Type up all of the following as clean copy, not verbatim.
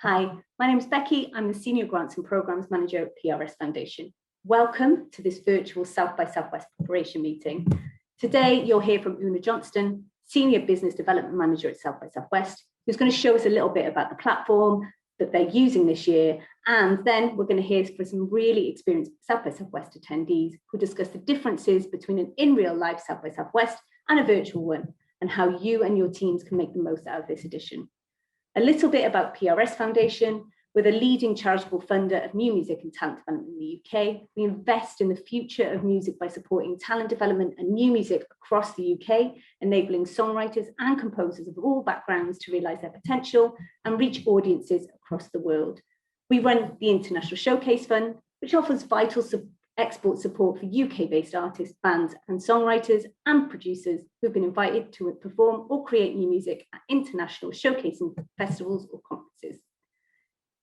Hi, my name is Becky. I'm the Senior Grants and Programmes Manager at PRS Foundation. Welcome to this virtual South by Southwest preparation meeting. Today, you'll hear from Una Johnston, Senior Business Development Manager at South by Southwest, who's going to show us a little bit about the platform that they're using this year. And then we're going to hear from some really experienced South by Southwest attendees who discuss the differences between an in real life South by Southwest and a virtual one, and how you and your teams can make the most out of this edition. A little bit about PRS Foundation. We're the leading charitable funder of new music and talent development in the UK. We invest in the future of music by supporting talent development and new music across the UK, enabling songwriters and composers of all backgrounds to realise their potential and reach audiences across the world. We run the International Showcase Fund, which offers vital export support for UK-based artists, bands and songwriters and producers who've been invited to perform or create new music at international showcasing festivals or conferences.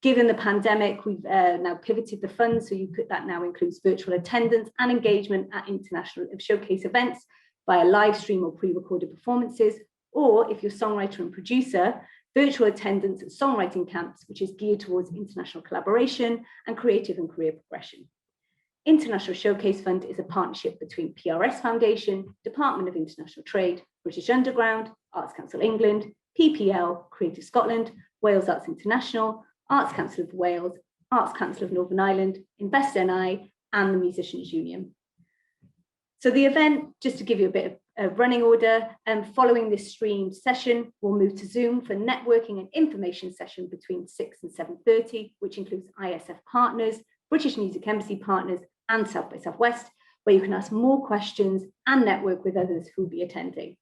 Given the pandemic, we've now pivoted the fund, so that now includes virtual attendance and engagement at international showcase events via live stream or pre-recorded performances, or if you're a songwriter and producer, virtual attendance at songwriting camps, which is geared towards international collaboration and creative and career progression. International Showcase Fund is a partnership between PRS Foundation, Department of International Trade, British Underground, Arts Council England, PPL, Creative Scotland, Wales Arts International, Arts Council of Wales, Arts Council of Northern Ireland, Invest NI, and the Musicians Union. So the event, just to give you a bit of running order, following this streamed session, we'll move to Zoom for networking and information session between 6 and 7:30, which includes ISF partners, British Music Embassy partners, and South by Southwest, where you can ask more questions and network with others who will be attending.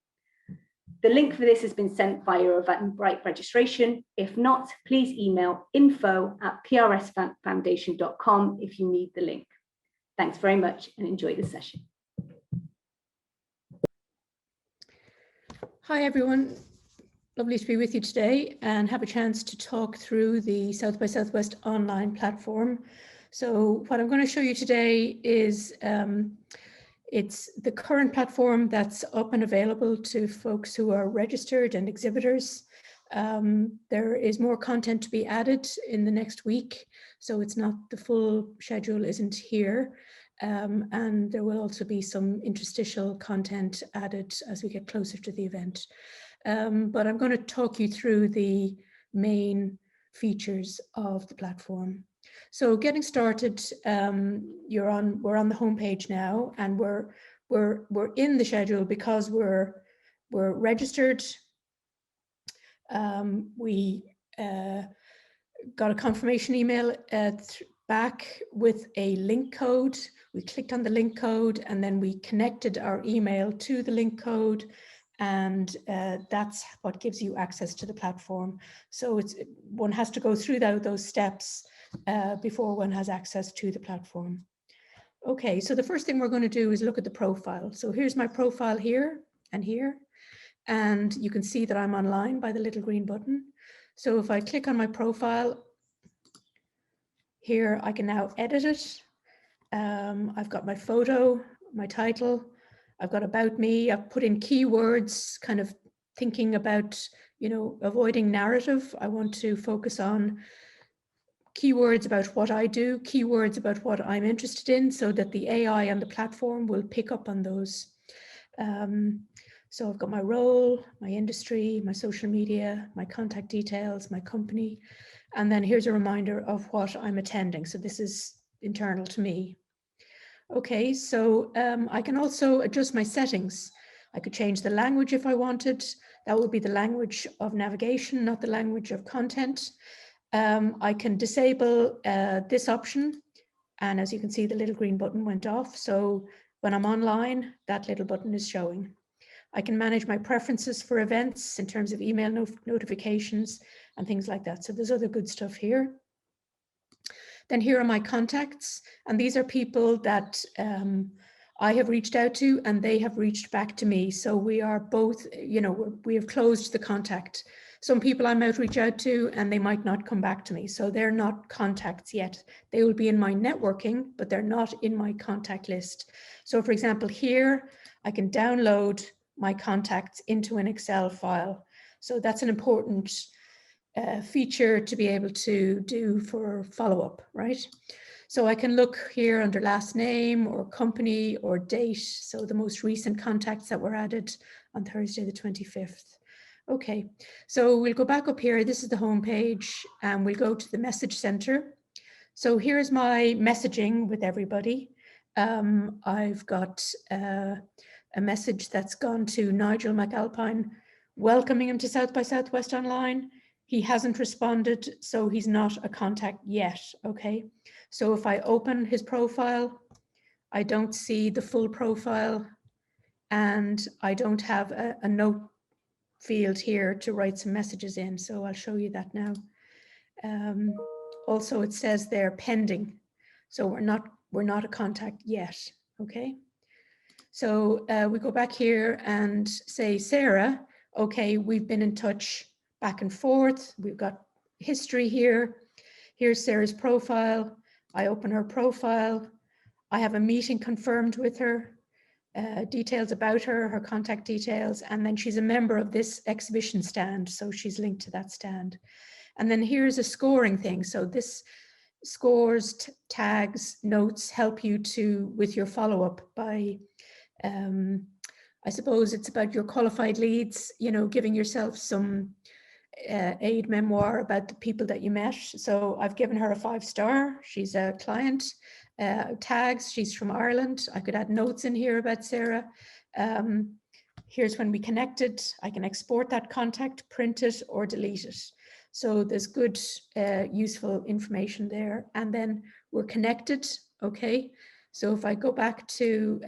The link for this has been sent via Eventbrite registration. If not, please email info@prsfoundation.com if you need the link. Thanks very much and enjoy the session. Hi everyone, lovely to be with you today and have a chance to talk through the South by Southwest online platform. So what I'm going to show you today is it's the current platform that's up and available to folks who are registered and exhibitors. There is more content to be added in the next week, so it's not, the full schedule isn't here. And there will also be some interstitial content added as we get closer to the event. But I'm going to talk you through the main features of the platform. So getting started, we're on the homepage now, and we're in the schedule because we're registered. We got a confirmation email back with a link code. We clicked on the link code and then we connected our email to the link code, and that's what gives you access to the platform. So one has to go through those steps before one has access to the platform. Okay, so the first thing we're going to do is look at the profile. So here's my profile here and here, and you can see that I'm online by the little green button. So if I click on my profile here, I can now edit it. I've got my photo, my title, I've got about me, I've put in keywords, kind of thinking about, avoiding narrative. I want to focus on keywords about what I do, keywords about what I'm interested in, so that the AI and the platform will pick up on those. So I've got my role, my industry, my social media, my contact details, my company, and then here's a reminder of what I'm attending. So this is internal to me. Okay, so I can also adjust my settings. I could change the language if I wanted. That would be the language of navigation, not the language of content. I can disable this option, and as you can see, the little green button went off. So when I'm online, that little button is showing. I can manage my preferences for events in terms of email notifications and things like that. So there's other good stuff here. Then here are my contacts, and these are people that I have reached out to and they have reached back to me. So we are both, we have closed the contact. Some people I might reach out to and they might not come back to me. So they're not contacts yet. They will be in my networking, but they're not in my contact list. So for example, here I can download my contacts into an Excel file. So that's an important feature to be able to do for follow-up, right? So I can look here under last name or company or date. So the most recent contacts that were added on Thursday, the 25th. Okay, so we'll go back up here. This is the home page, and we'll go to the message center. So here's my messaging with everybody. I've got a message that's gone to Nigel McAlpine, welcoming him to South by Southwest Online. He hasn't responded, so he's not a contact yet, okay? So if I open his profile, I don't see the full profile, and I don't have a note field here to write some messages in, so I'll show you that now. Also, it says there pending, so we're not a contact yet, okay? So we go back here and say, Sarah, okay, we've been in touch back and forth. We've got history here. Here's Sarah's profile. I open her profile. I have a meeting confirmed with her, details about her, her contact details, and then she's a member of this exhibition stand, so she's linked to that stand. And then here's a scoring thing. So this scores, tags, notes help you with your follow-up by, I suppose it's about your qualified leads, you know, giving yourself some aid memoir about the people that you met. So I've given her a 5-star. She's a client. Tags, she's from Ireland. I could add notes in here about Sarah. Here's when we connected. I can export that contact, print it, or delete it. So there's good, useful information there. And then we're connected, okay? So if I go back to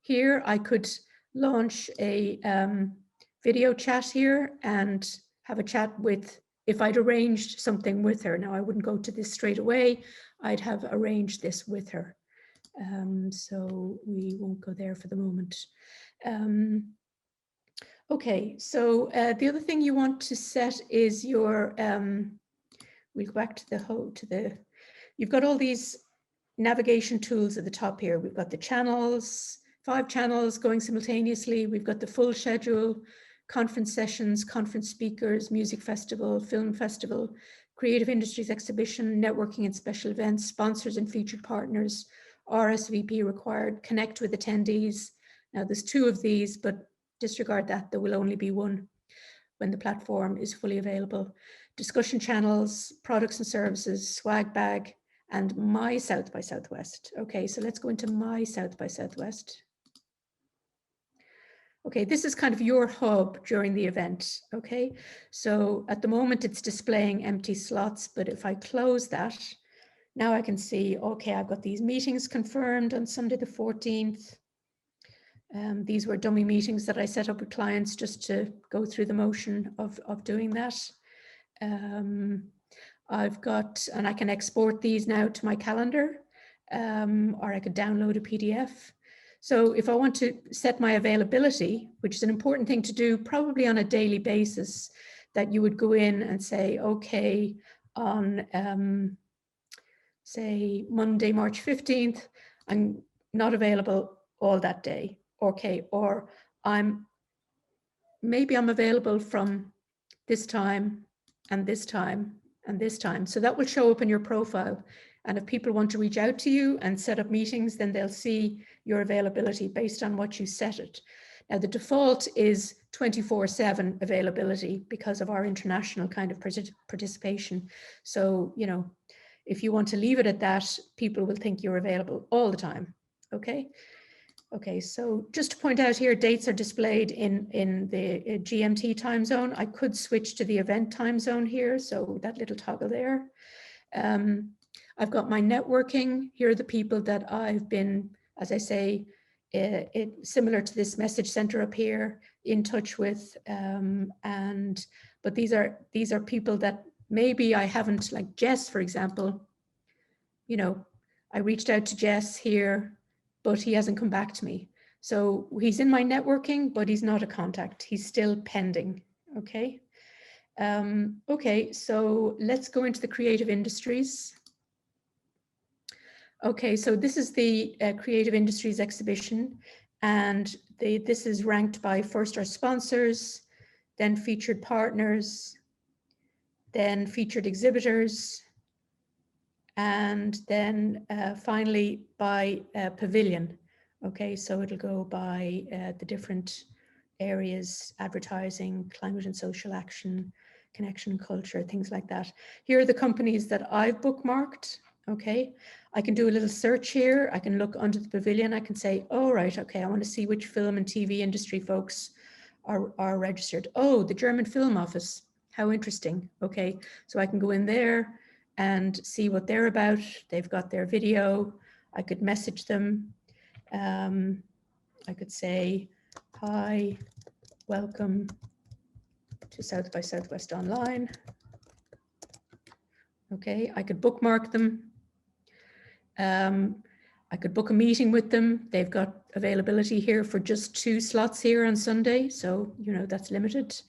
here, I could launch a video chat here and have a chat with, if I'd arranged something with her. Now I wouldn't go to this straight away. I'd have arranged this with her. So we won't go there for the moment. Okay, so the other thing you want to set is your, we'll go back to the, you've got all these navigation tools at the top here. We've got the channels, 5 channels going simultaneously. We've got the full schedule, conference sessions, conference speakers, music festival, film festival, creative industries exhibition, networking and special events, sponsors and featured partners, RSVP required, connect with attendees. Now there's 2 of these, but disregard that, there will only be 1 when the platform is fully available. Discussion channels, products and services, swag bag, and My South by Southwest. Okay, so let's go into My South by Southwest. Okay, this is kind of your hub during the event, okay? So at the moment it's displaying empty slots, but if I close that, now I can see, okay, I've got these meetings confirmed on Sunday the 14th. These were dummy meetings that I set up with clients just to go through the motion of doing that. I've got, and I can export these now to my calendar, or I could download a PDF. So if I want to set my availability, which is an important thing to do probably on a daily basis, that you would go in and say, okay, on say Monday, March 15th, I'm not available all that day. Okay, or maybe I'm available from this time and this time and this time. So that will show up in your profile. And if people want to reach out to you and set up meetings, then they'll see your availability based on what you set it. Now the default is 24/7 availability because of our international kind of participation. So, you know, if you want to leave it at that, people will think you're available all the time, okay? Okay, so just to point out here, dates are displayed in the GMT time zone. I could switch to the event time zone here, so that little toggle there. I've got my networking. Here are the people that I've been, as I say, similar to this message center up here, in touch with. But these are people that maybe I haven't, like Jess, for example. You know, I reached out to Jess here, but he hasn't come back to me. So he's in my networking, but he's not a contact. He's still pending, okay? Okay, so let's go into the creative industries. Okay, so this is the creative industries exhibition, and this is ranked by first our sponsors, then featured partners, then featured exhibitors, and then finally by pavilion. Okay, so it'll go by the different areas: advertising, climate and social action, connection and culture, things like that. Here are the companies that I've bookmarked. Okay, I can do a little search here. I can look under the pavilion. I can say, oh, right, okay, I want to see which film and TV industry folks are registered. Oh, the German Film Office. How interesting. Okay, so I can go in there and see what they're about. They've got their video. I could message them. I could say, hi, welcome to South by Southwest Online. Okay, I could bookmark them. I could book a meeting with them. They've got availability here for just 2 slots here on Sunday. So, you know, that's limited.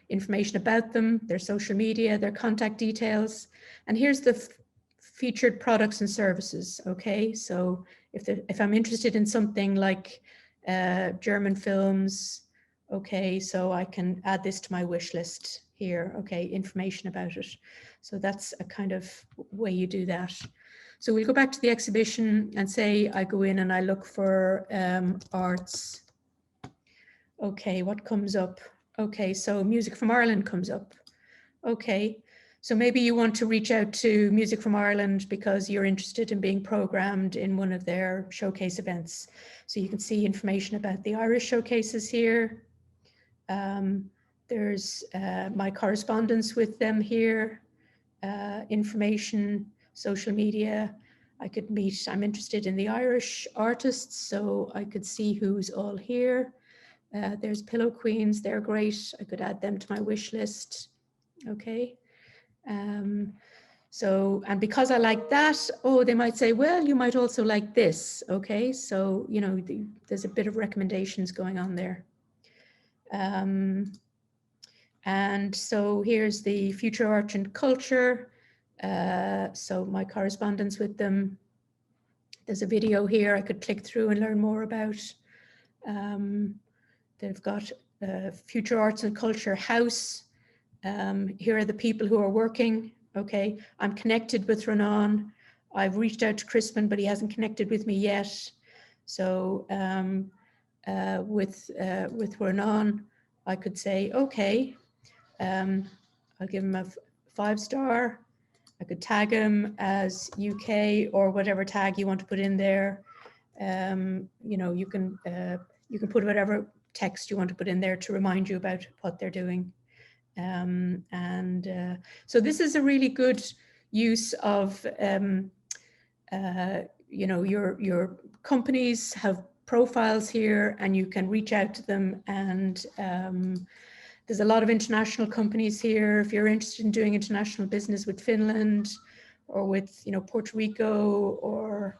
Information about them, their social media, their contact details. And here's the featured products and services. Okay, so if I'm interested in something like German films, okay, so I can add this to my wish list here. Okay, information about it. So that's a kind of way you do that. So we'll go back to the exhibition and say I go in and I look for arts. Okay, what comes up? Okay, so Music from Ireland comes up. Okay, so maybe you want to reach out to Music from Ireland because you're interested in being programmed in one of their showcase events. So you can see information about the Irish showcases here. There's my correspondence with them here, information, social media. I could meet, I'm interested in the Irish artists, so I could see who's all here. There's Pillow Queens, they're great. I could add them to my wish list. Okay. So, and because I like that, oh, they might say, well, you might also like this. Okay. So, you know, there's a bit of recommendations going on there. And so here's the Future Art and Culture. So my correspondence with them. There's a video here I could click through and learn more about. They've got Future Arts and Culture House. Here are the people who are working. Okay, I'm connected with Renan. I've reached out to Crispin, but he hasn't connected with me yet. So with Renan, I could say, okay, I'll give him a 5-star. I could tag him as UK or whatever tag you want to put in there. You know, you can put whatever text you want to put in there to remind you about what they're doing. So this is a really good use of, you know, your companies have profiles here and you can reach out to them, and there's a lot of international companies here. If you're interested in doing international business with Finland or with, you know, Puerto Rico, or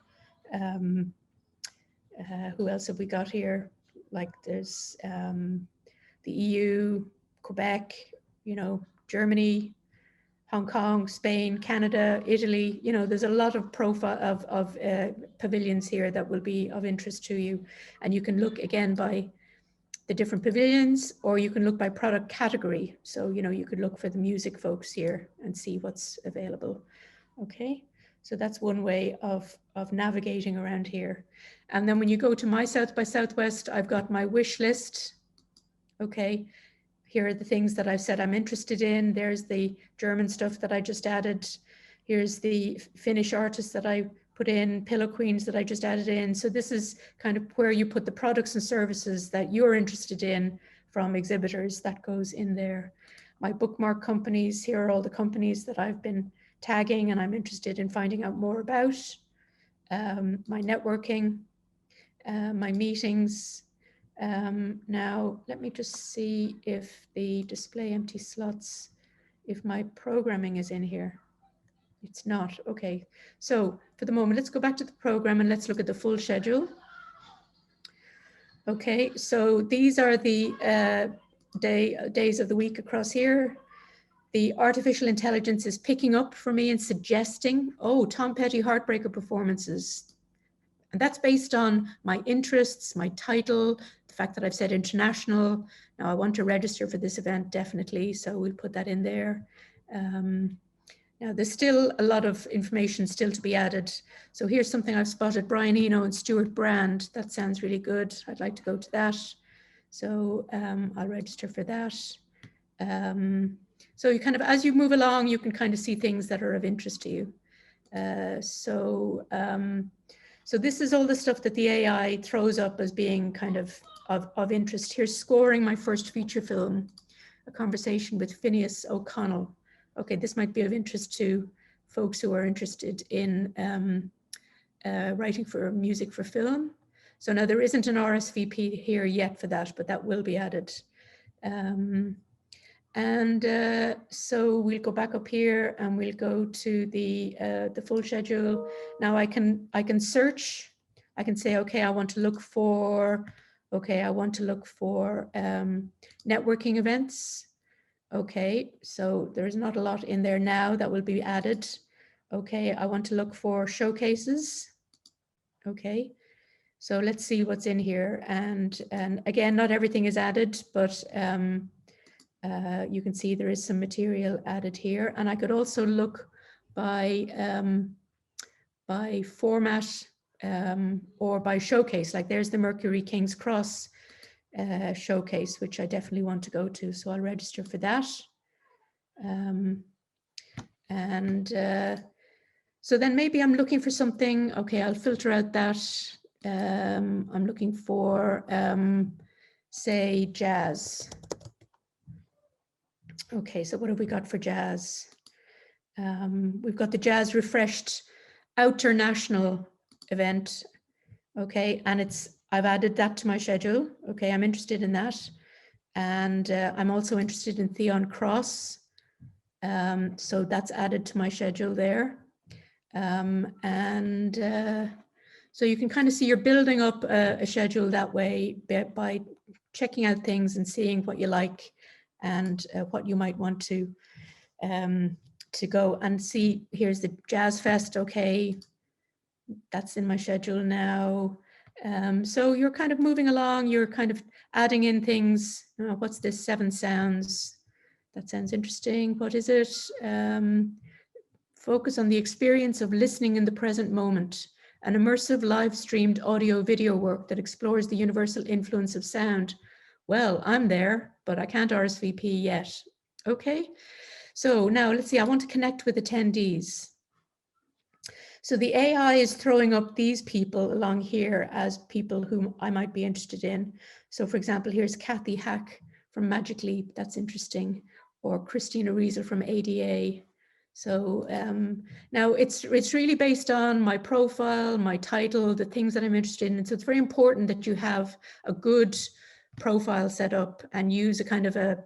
who else have we got here? Like there's the EU, Quebec, you know, Germany, Hong Kong, Spain, Canada, Italy. You know, there's a lot of profile of pavilions here that will be of interest to you. And you can look again by the different pavilions, or you can look by product category. So, you know, you could look for the music folks here and see what's available. Okay, so that's one way of navigating around here. And then when you go to my South by Southwest, I've got my wish list. Okay, here are the things that I've said I'm interested in. There's the German stuff that I just added. Here's the Finnish artists that I put in, Pillow Queens that I just added in. So this is kind of where you put the products and services that you're interested in from exhibitors. That goes in there. My bookmark companies, here are all the companies that I've been tagging and I'm interested in finding out more about. My networking, my meetings. Now, let me just see if the display empty slots, if my programming is in here. It's not. Okay. So for the moment, let's go back to the program and let's look at the full schedule. Okay. So these are the days of the week across here. The artificial intelligence is picking up for me and suggesting, oh, Tom Petty Heartbreaker performances. And that's based on my interests, my title, the fact that I've said international. Now I want to register for this event, definitely. So we'll put that in there. Now there's still a lot of information still to be added. So here's something I've spotted: Brian Eno and Stuart Brand. That sounds really good. I'd like to go to that. So I'll register for that. So you kind of, as you move along, you can kind of see things that are of interest to you. So this is all the stuff that the AI throws up as being kind of interest. Here's scoring my first feature film, a conversation with Phineas O'Connell. Okay, this might be of interest to folks who are interested in writing for music for film. So now there isn't an RSVP here yet for that, but that will be added. So we'll go back up here and we'll go to the full schedule. Now I can search. I can say, okay, I want to look for networking events. Okay, so there's not a lot in there now that will be added. Okay, I want to look for showcases. Okay, so let's see what's in here. And again, not everything is added, but you can see there is some material added here. And I could also look by format or by showcase. Like there's the Mercury King's Cross showcase, which I definitely want to go to. So I'll register for that. So then maybe I'm looking for something. Okay, I'll filter out that. I'm looking for, say, jazz. Okay, so what have we got for jazz? We've got the Jazz Refreshed Outer National event. Okay, and I've added that to my schedule. Okay, I'm interested in that. And I'm also interested in Theon Cross. So that's added to my schedule there. So you can kind of see you're building up a schedule that way by checking out things and seeing what you like and what you might want to go and see. Here's the Jazz Fest. Okay, that's in my schedule now. So you're kind of moving along, you're kind of adding in things. What's this? 7 Sounds. That sounds interesting. What is it? Focus on the experience of listening in the present moment. An immersive live streamed audio video work that explores the universal influence of sound. Well, I'm there, but I can't RSVP yet. Okay, so now let's see, I want to connect with attendees. So the AI is throwing up these people along here as people whom I might be interested in. So for example, here's Kathy Hack from Magic Leap, that's interesting, or Christina Rieser from ADA. So now it's really based on my profile, my title, the things that I'm interested in. And so it's very important that you have a good profile set up and use a kind of a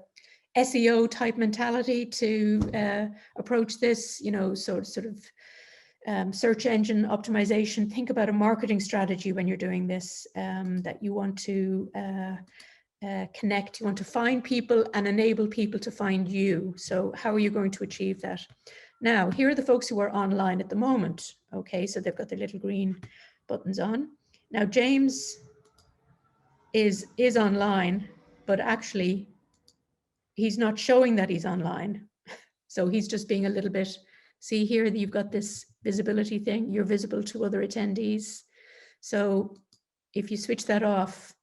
SEO type mentality to approach this, you know, sort of search engine optimization. Think about a marketing strategy when you're doing this, that you want to connect, you want to find people and enable people to find you. So how are you going to achieve that? Now, here are the folks who are online at the moment. Okay, so they've got their little green buttons on. Now, James is online, but actually he's not showing that he's online. So he's just being a little bit, see here, you've got this visibility thing, you're visible to other attendees. So if you switch that off,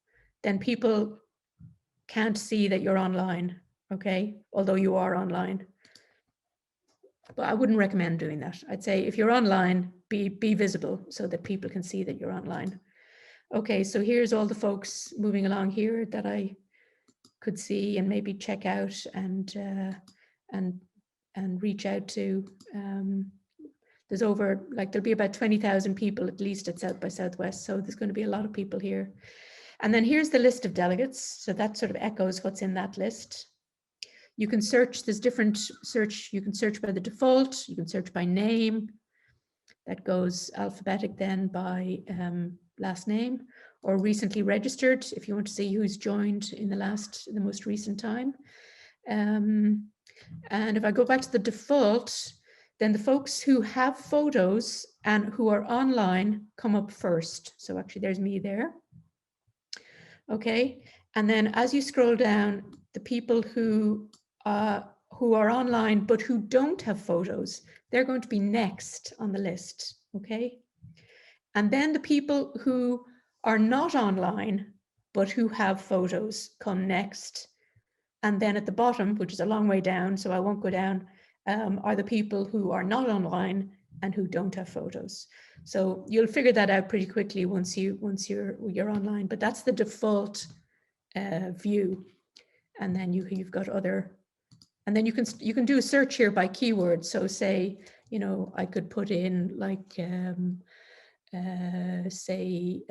then people can't see that you're online, okay? Although you are online. But I wouldn't recommend doing that. I'd say if you're online, be visible so that people can see that you're online. Okay, so here's all the folks moving along here that I could see and maybe check out and reach out to. There's over, like, there'll be about 20,000 people at least at South by Southwest. So there's going to be a lot of people here. And then here's the list of delegates. So that sort of echoes what's in that list. You can search, there's different search. You can search by the default. You can search by name. That goes alphabetic then by last name, or recently registered if you want to see who's joined in the most recent time. And if I go back to the default, then the folks who have photos and who are online come up first. So actually there's me there. Okay, and then as you scroll down, the people who who are online but who don't have photos, they're going to be next on the list, okay? And then the people who are not online but who have photos come next. And then at the bottom, which is a long way down, so I won't go down, are the people who are not online and who don't have photos. So you'll figure that out pretty quickly once you're online, but that's the default view. And then you've got other, and then you can do a search here by keyword. So say, you know, I could put in like say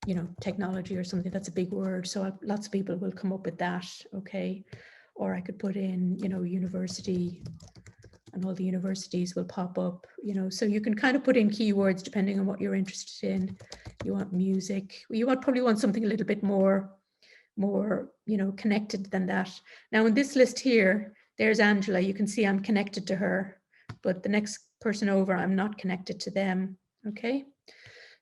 you know, technology or something. That's a big word, so lots of people will come up with that, okay? Or I could put in, you know, university, and all the universities will pop up, you know. So you can kind of put in keywords depending on what you're interested in. You want music, you probably want something a little bit more, you know, connected than that. Now in this list here, there's Angela. You can see I'm connected to her, but the next person over, I'm not connected to them, okay?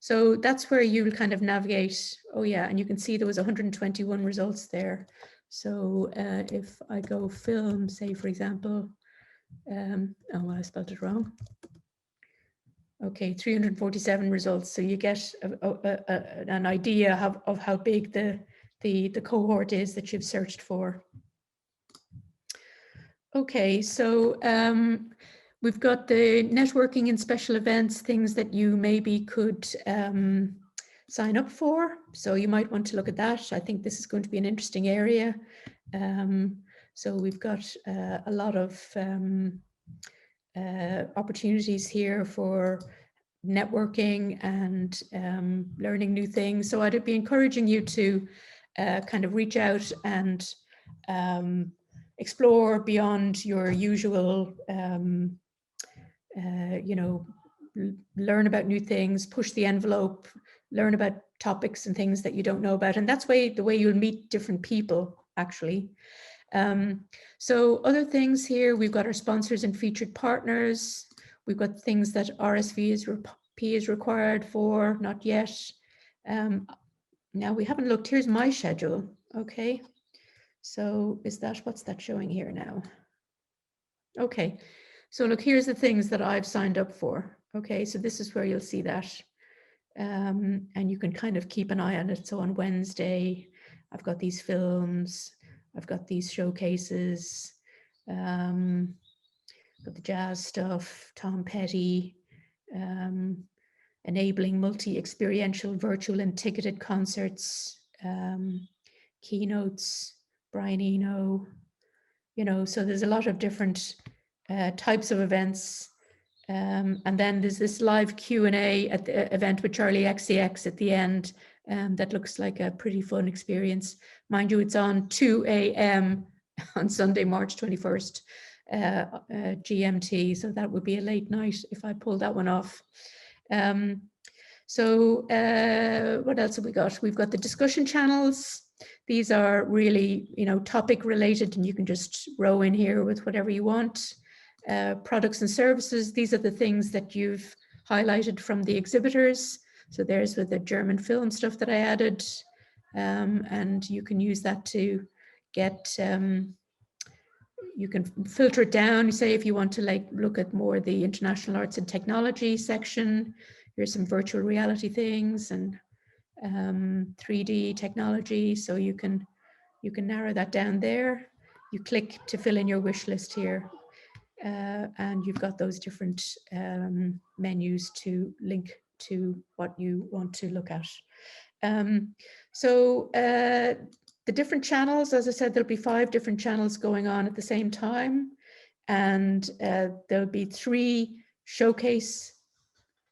So that's where you'll kind of navigate. Oh yeah, and you can see there was 121 results there. So if I go film, say for example, oh well, I spelled it wrong. Okay, 347 results. So you get an idea of how big the cohort is that you've searched for. Okay, so we've got the networking and special events, things that you maybe could sign up for. So you might want to look at that. I think this is going to be an interesting area. So we've got a lot of opportunities here for networking and learning new things. So I'd be encouraging you to kind of reach out and explore beyond your usual, you know, learn about new things, push the envelope, learn about topics and things that you don't know about. And that's the way you'll meet different people, actually. So other things here, we've got our sponsors and featured partners. We've got things that RSVP is required for, not yet. Now we haven't looked, here's my schedule, okay. So what's that showing here now? Okay, so look, here's the things that I've signed up for. Okay, so this is where you'll see that. And you can kind of keep an eye on it. So on Wednesday, I've got these films, I've got these showcases, got the jazz stuff, Tom Petty, enabling multi-experiential virtual and ticketed concerts, keynotes, Brian Eno, you know, so there's a lot of different types of events. And then there's this live Q&A at the event with Charlie XCX at the end. That looks like a pretty fun experience. Mind you, it's on 2 a.m. on Sunday, March 21st, GMT. So that would be a late night if I pulled that one off. So what else have we got? We've got the discussion channels. These are really, you know, topic related, and you can just row in here with whatever you want. Products and services, these are the things that you've highlighted from the exhibitors. So there's with the German film stuff that I added, and you can use that to get, you can filter it down. Say if you want to like look at more the international arts and technology section, here's some virtual reality things and 3D technology. So you can narrow that down there. You click to fill in your wish list here. And you've got those different menus to link to what you want to look at. So the different channels, as I said, there'll be 5 different channels going on at the same time. And there'll be 3 showcase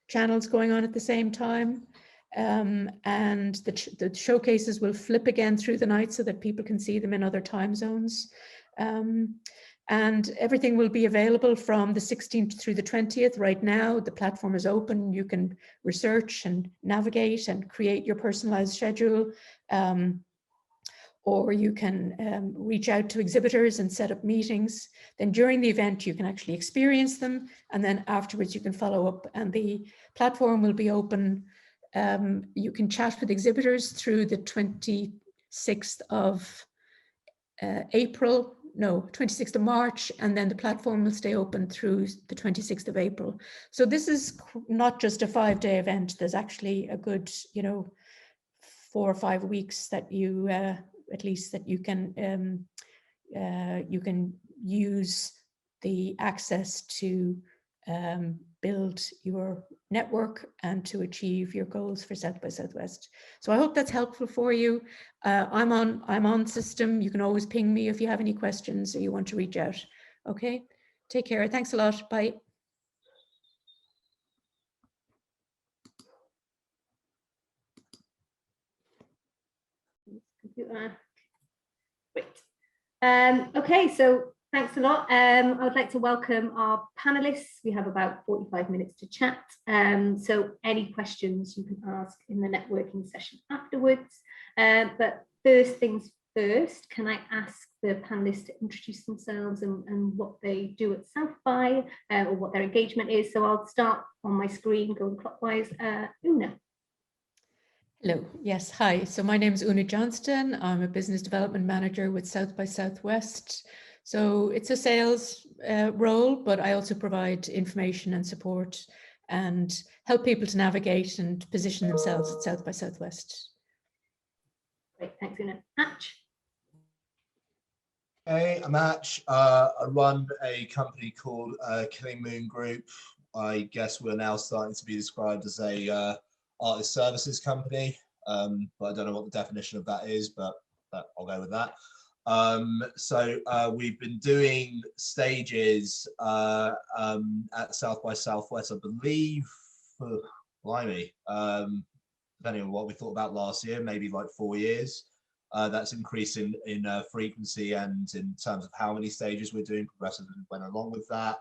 channels going on at the same time. And the showcases will flip again through the night so that people can see them in other time zones. And everything will be available from the 16th through the 20th. Right now, the platform is open. You can research and navigate and create your personalized schedule. Or you can reach out to exhibitors and set up meetings. Then during the event, you can actually experience them. And then afterwards, you can follow up, and the platform will be open. You can chat with exhibitors through the 26th of 26th of March, and then the platform will stay open through the 26th of April. So this is not just a 5-day event. There's actually a good, 4 or 5 weeks that you, at least that you can use the access to build your network and to achieve your goals for South by Southwest. So I hope that's helpful for you. I'm on system. You can always ping me if you have any questions or you want to reach out. Okay, take care. Thanks a lot. Bye. Great. Okay, so thanks a lot. I would like to welcome our panelists. We have about 45 minutes to chat. So any questions you can ask in the networking session afterwards. But first things first, can I ask the panelists to introduce themselves and what they do at South by, or what their engagement is? So I'll start on my screen, going clockwise. Una. Hello, yes, hi. So my name is Una Johnston. I'm a business development manager with South by Southwest. So it's a sales role, but I also provide information and support and help people to navigate and position themselves at South by Southwest. Great, thanks, Una. Atch. Hey, I'm Atch. I run a company called Killing Moon Group. I guess we're now starting to be described as a artist services company, but I don't know what the definition of that is, but I'll go with that. So we've been doing stages at South by Southwest, I believe, blimey, depending on what we thought about last year, maybe like 4 years. That's increasing in frequency and in terms of how many stages we're doing progressively went along with that.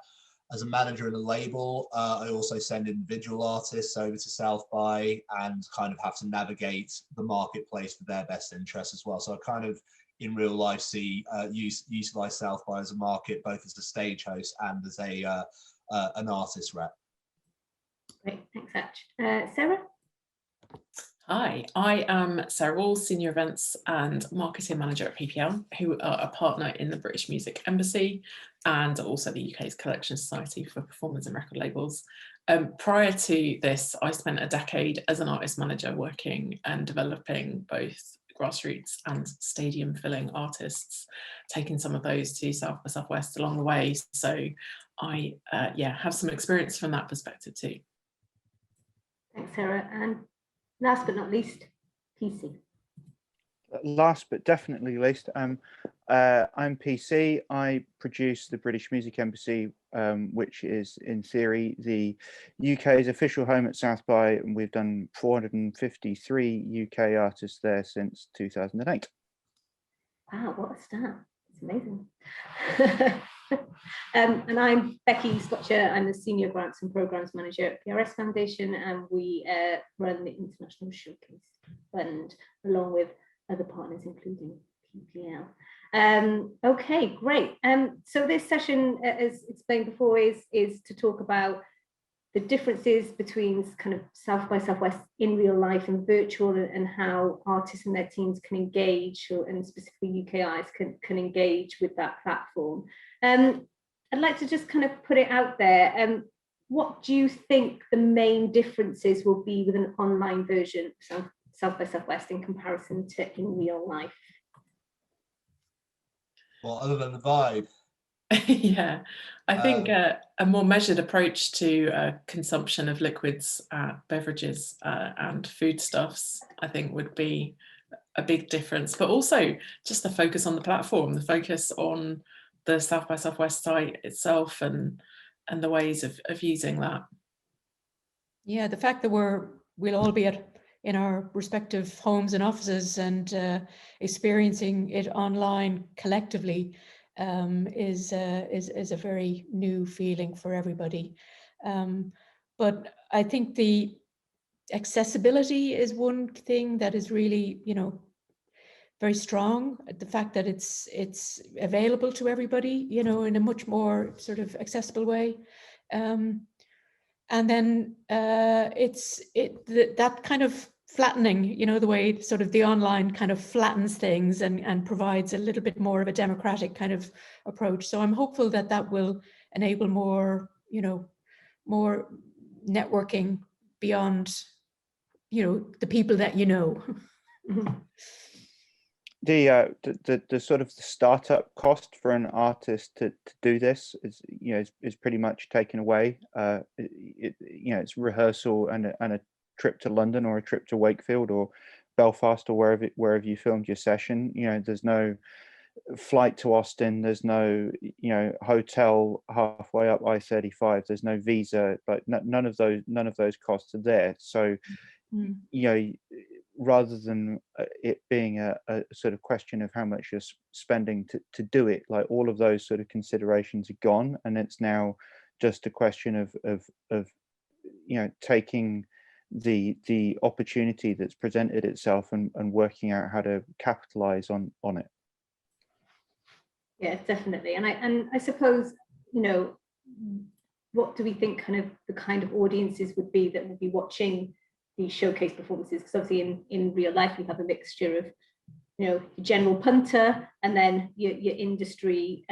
As a manager in a label, I also send individual artists over to South by and kind of have to navigate the marketplace for their best interests as well. So I kind of, in real life, see utilize South by as a market, both as a stage host and as a an artist rep. Great, thanks, Atch. Sarah? Hi, I am Sarah Wall, Senior Events and Marketing Manager at PPL, who are a partner in the British Music Embassy and also the UK's Collection Society for Performers and Record Labels. Prior to this, I spent a decade as an artist manager working and developing both grassroots and stadium filling artists, taking some of those to South by Southwest along the way. So I have some experience from that perspective too. Thanks, Sarah. And last but not least, PC. Last but definitely least, I'm PC. I produce the British Music Embassy, which is in theory the UK's official home at South by, and we've done 453 UK artists there since 2008. Wow, what a stat. It's amazing. And I'm Becky Scotcher. I'm the Senior Grants and Programmes Manager at PRS Foundation, and we run the International Showcase Fund along with other partners, including PPL. Okay, great. So this session, as explained before, is to talk about the differences between kind of South by Southwest in real life and virtual, and how artists and their teams can engage, and specifically UKIs can engage with that platform. I'd like to just kind of put it out there. What do you think the main differences will be with an online version of South by Southwest in comparison to in real life? Well, other than the vibe. Yeah, I think a more measured approach to consumption of liquids, beverages and foodstuffs, I think would be a big difference, but also just the focus on the platform, the focus on the South by Southwest site itself and the ways of using that. Yeah, the fact that we'll all be in our respective homes and offices and experiencing it online collectively is a very new feeling for everybody. But I think the accessibility is one thing that is really, very strong. The fact that it's available to everybody, in a much more sort of accessible way. And then that kind of flattening, you know, the way sort of the online kind of flattens things and provides a little bit more of a democratic kind of approach. So I'm hopeful that that will enable more, you know, more networking beyond, you know, the people that you know. The sort of the startup cost for an artist to do this is, you know, is pretty much taken away. You know, it's rehearsal and a trip to London or a trip to Wakefield or Belfast or wherever you filmed your session. You know, there's no flight to Austin, there's no, you know, hotel halfway up I-35, there's no visa, like none of those costs are there. So you know, rather than it being a sort of question of how much you're spending to do it, like all of those sort of considerations are gone, and it's now just a question of you know, taking the opportunity that's presented itself and working out how to capitalize on it. Yeah, definitely. And I suppose, you know, what do we think kind of the kind of audiences would be that would be watching these showcase performances? Because obviously in real life we have a mixture of, you know, your general punter and then your industry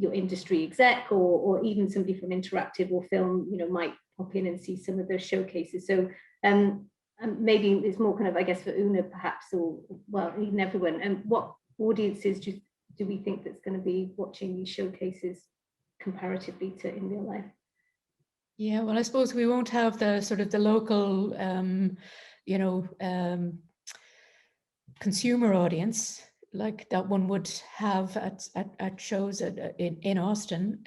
exec, or even somebody from interactive or film, you know, might pop in and see some of those showcases. So maybe it's more kind of, I guess, for Una perhaps, or well, even everyone. And what audiences do we think that's going to be watching these showcases comparatively to in real life? Yeah, well, I suppose we won't have the sort of the local, you know, consumer audience like that one would have at shows in Austin.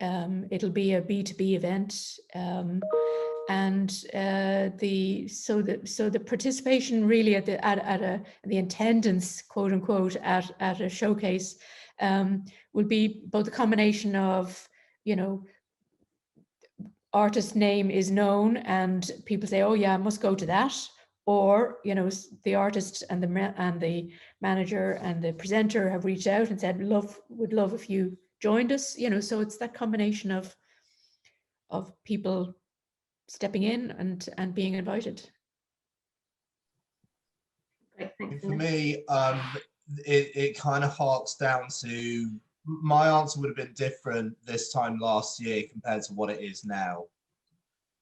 It'll be a B2B event, and the participation really at the attendance, quote unquote, at a showcase will be both a combination of, you know, artist name is known and people say, oh yeah, I must go to that, or, you know, the artist and the manager and the presenter have reached out and said, would love if you joined us, you know. So it's that combination of people stepping in and being invited. Great, thanks. For me, it kind of harks down to, my answer would have been different this time last year compared to what it is now,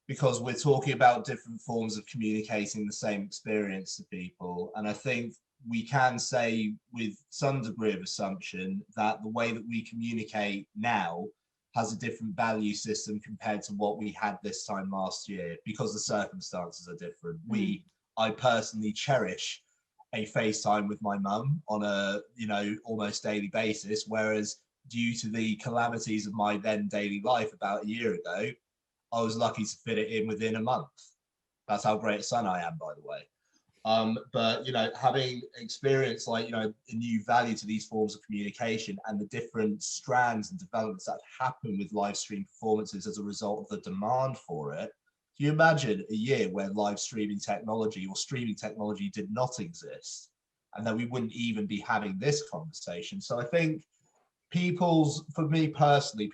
because we're talking about different forms of communicating the same experience to people. And I think we can say with some degree of assumption that the way that we communicate now has a different value system compared to what we had this time last year, because the circumstances are different. I personally cherish a FaceTime with my mum on a, you know, almost daily basis, whereas due to the calamities of my then daily life about a year ago, I was lucky to fit it in within a month. That's how great a son I am, by the way. But, you know, having experienced, like, you know, a new value to these forms of communication and the different strands and developments that happen with live stream performances as a result of the demand for it, can you imagine a year where live streaming technology or streaming technology did not exist, and that we wouldn't even be having this conversation? So I think for me personally,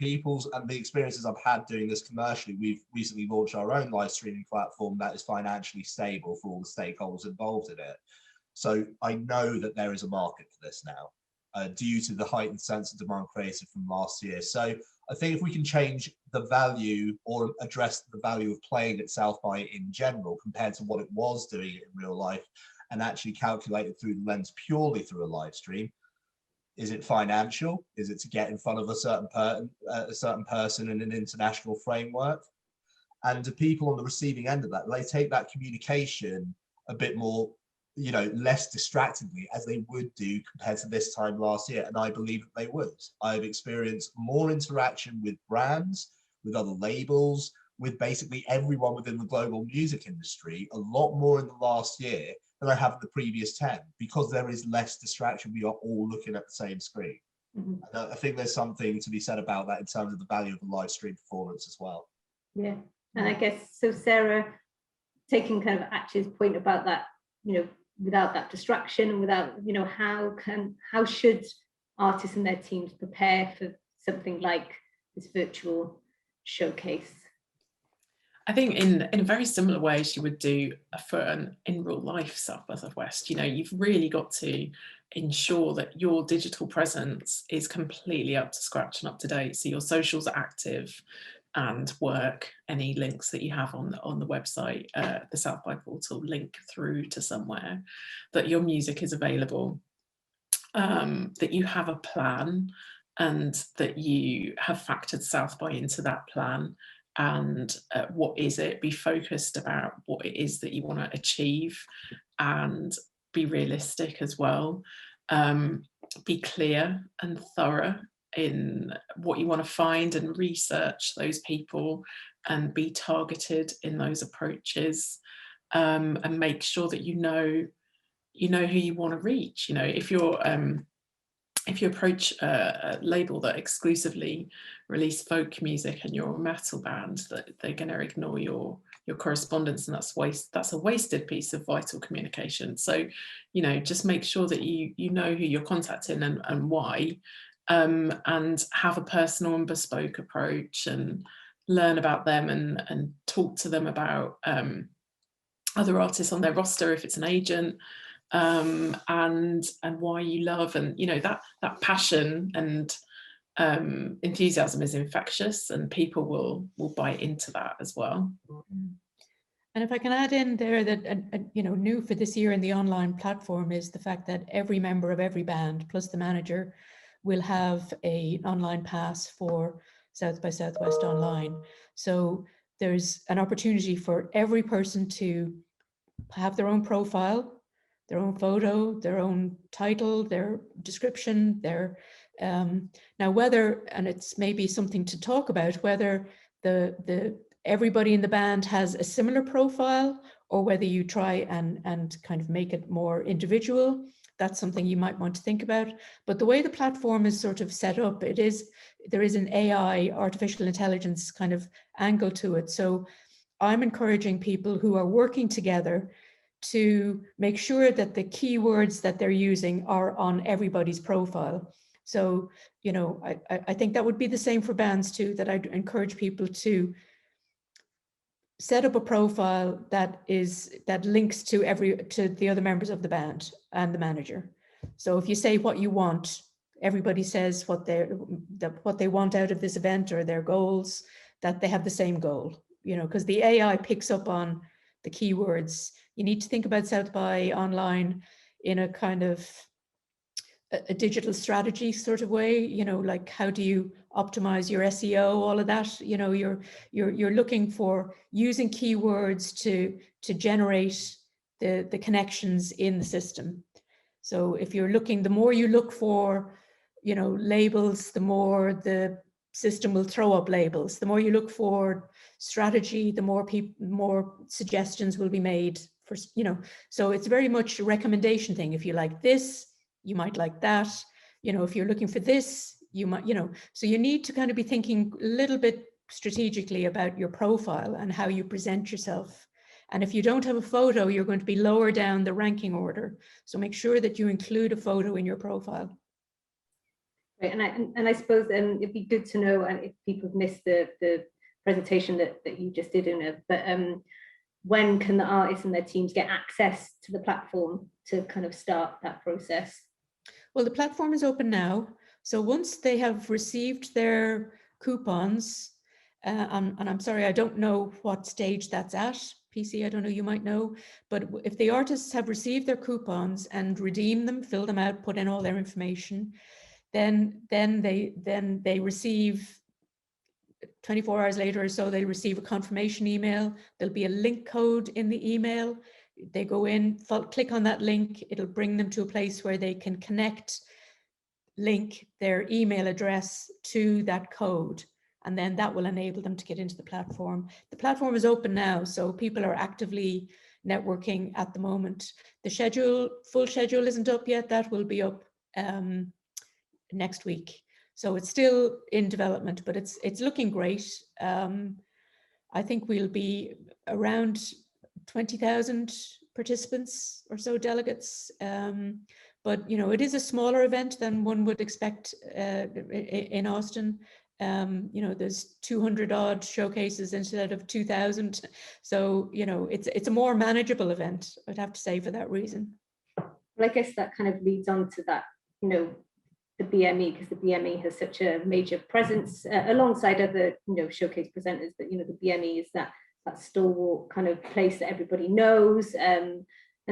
and the experiences I've had doing this commercially, we've recently launched our own live streaming platform that is financially stable for all the stakeholders involved in it. So I know that there is a market for this now, due to the heightened sense of demand created from last year. So I think if we can change the value or address the value of playing at South by in general compared to what it was doing in real life, and actually calculate it through the lens purely through a live stream. Is it financial? Is it to get in front of a certain person in an international framework? And do people on the receiving end of that, they take that communication a bit more, you know, less distractingly as they would do compared to this time last year? And I believe that they would. I've experienced more interaction with brands, with other labels, with basically everyone within the global music industry, a lot more in the last year than I have in the previous 10, because there is less distraction. We are all looking at the same screen. And I think there's something to be said about that in terms of the value of the live stream performance as well. Yeah, and I guess, so Sarah, taking kind of Ach's point about that, you know, without that distraction and without, you know, how should artists and their teams prepare for something like this virtual showcase? I think in a very similar way as you would do for an in real life South by Southwest, you know, you've really got to ensure that your digital presence is completely up to scratch and up to date. So your socials are active and work. Any links that you have on the website, the South by portal, link through to somewhere, that your music is available, that you have a plan, and that you have factored South by into that plan. And what is it? Be focused about what it is that you want to achieve, and be realistic as well. Be clear and thorough in what you want to find, and research those people, and be targeted in those approaches, and make sure that you know who you want to reach. You know, if you approach a label that exclusively release folk music and you're a metal band, that they're going to ignore your correspondence, and that's a wasted piece of vital communication. So, you know, just make sure that you know who you're contacting and why, and have a personal and bespoke approach, and learn about them, and talk to them about other artists on their roster if it's an agent, and why you love, and you know, that passion and enthusiasm is infectious, and people will buy into that as well. And if I can add in there that you know, new for this year in the online platform is the fact that every member of every band plus the manager will have an online pass for South by Southwest online. So there's an opportunity for every person to have their own profile, their own photo, their own title, their description, their now whether, and it's maybe something to talk about, whether the everybody in the band has a similar profile, or whether you try and kind of make it more individual. That's something you might want to think about. But the way the platform is sort of set up, there is an AI, artificial intelligence kind of angle to it. So I'm encouraging people who are working together to make sure that the keywords that they're using are on everybody's profile. So, you know, I think that would be the same for bands too, that I'd encourage people to set up a profile that links to the other members of the band and the manager. So if you say what you want, everybody says what they want out of this event, or their goals, that they have the same goal, you know, because the AI picks up on the keywords. You need to think about South by online in a kind of a digital strategy sort of way, you know, like how do you optimize your SEO, all of that, you know, you're looking for using keywords to generate the connections in the system. So if you're looking, the more you look for, you know, labels, the more the system will throw up labels. The more you look for strategy, the more suggestions will be made for, you know, so it's very much a recommendation thing. If you like this, you might like that, you know, if you're looking for this, you might, you know, so you need to kind of be thinking a little bit strategically about your profile and how you present yourself. And if you don't have a photo, you're going to be lower down the ranking order. So make sure that you include a photo in your profile. Right, and I suppose it'd be good to know, and if people have missed the presentation that you just did, Una, but when can the artists and their teams get access to the platform to kind of start that process? Well, the platform is open now. So once they have received their coupons, and I'm sorry, I don't know what stage that's at. PC, I don't know, you might know, but if the artists have received their coupons and redeem them, fill them out, put in all their information, then they receive 24 hours later or so, they'll receive a confirmation email. There'll be a link code in the email. They go in, click on that link. It'll bring them to a place where they can link their email address to that code. And then that will enable them to get into the platform. The platform is open now, so people are actively networking at the moment. The full schedule isn't up yet. That will be up next week. So it's still in development, but it's looking great. I think we'll be around 20,000 participants or so, delegates. But you know, it is a smaller event than one would expect in Austin. You know, there's 200 odd showcases instead of 2,000. So, you know, it's a more manageable event, I'd have to say, for that reason. Well, I guess that kind of leads on to that, you know, the BME, because the BME has such a major presence alongside other, you know, showcase presenters, but, you know, the BME is that stalwart kind of place that everybody knows. And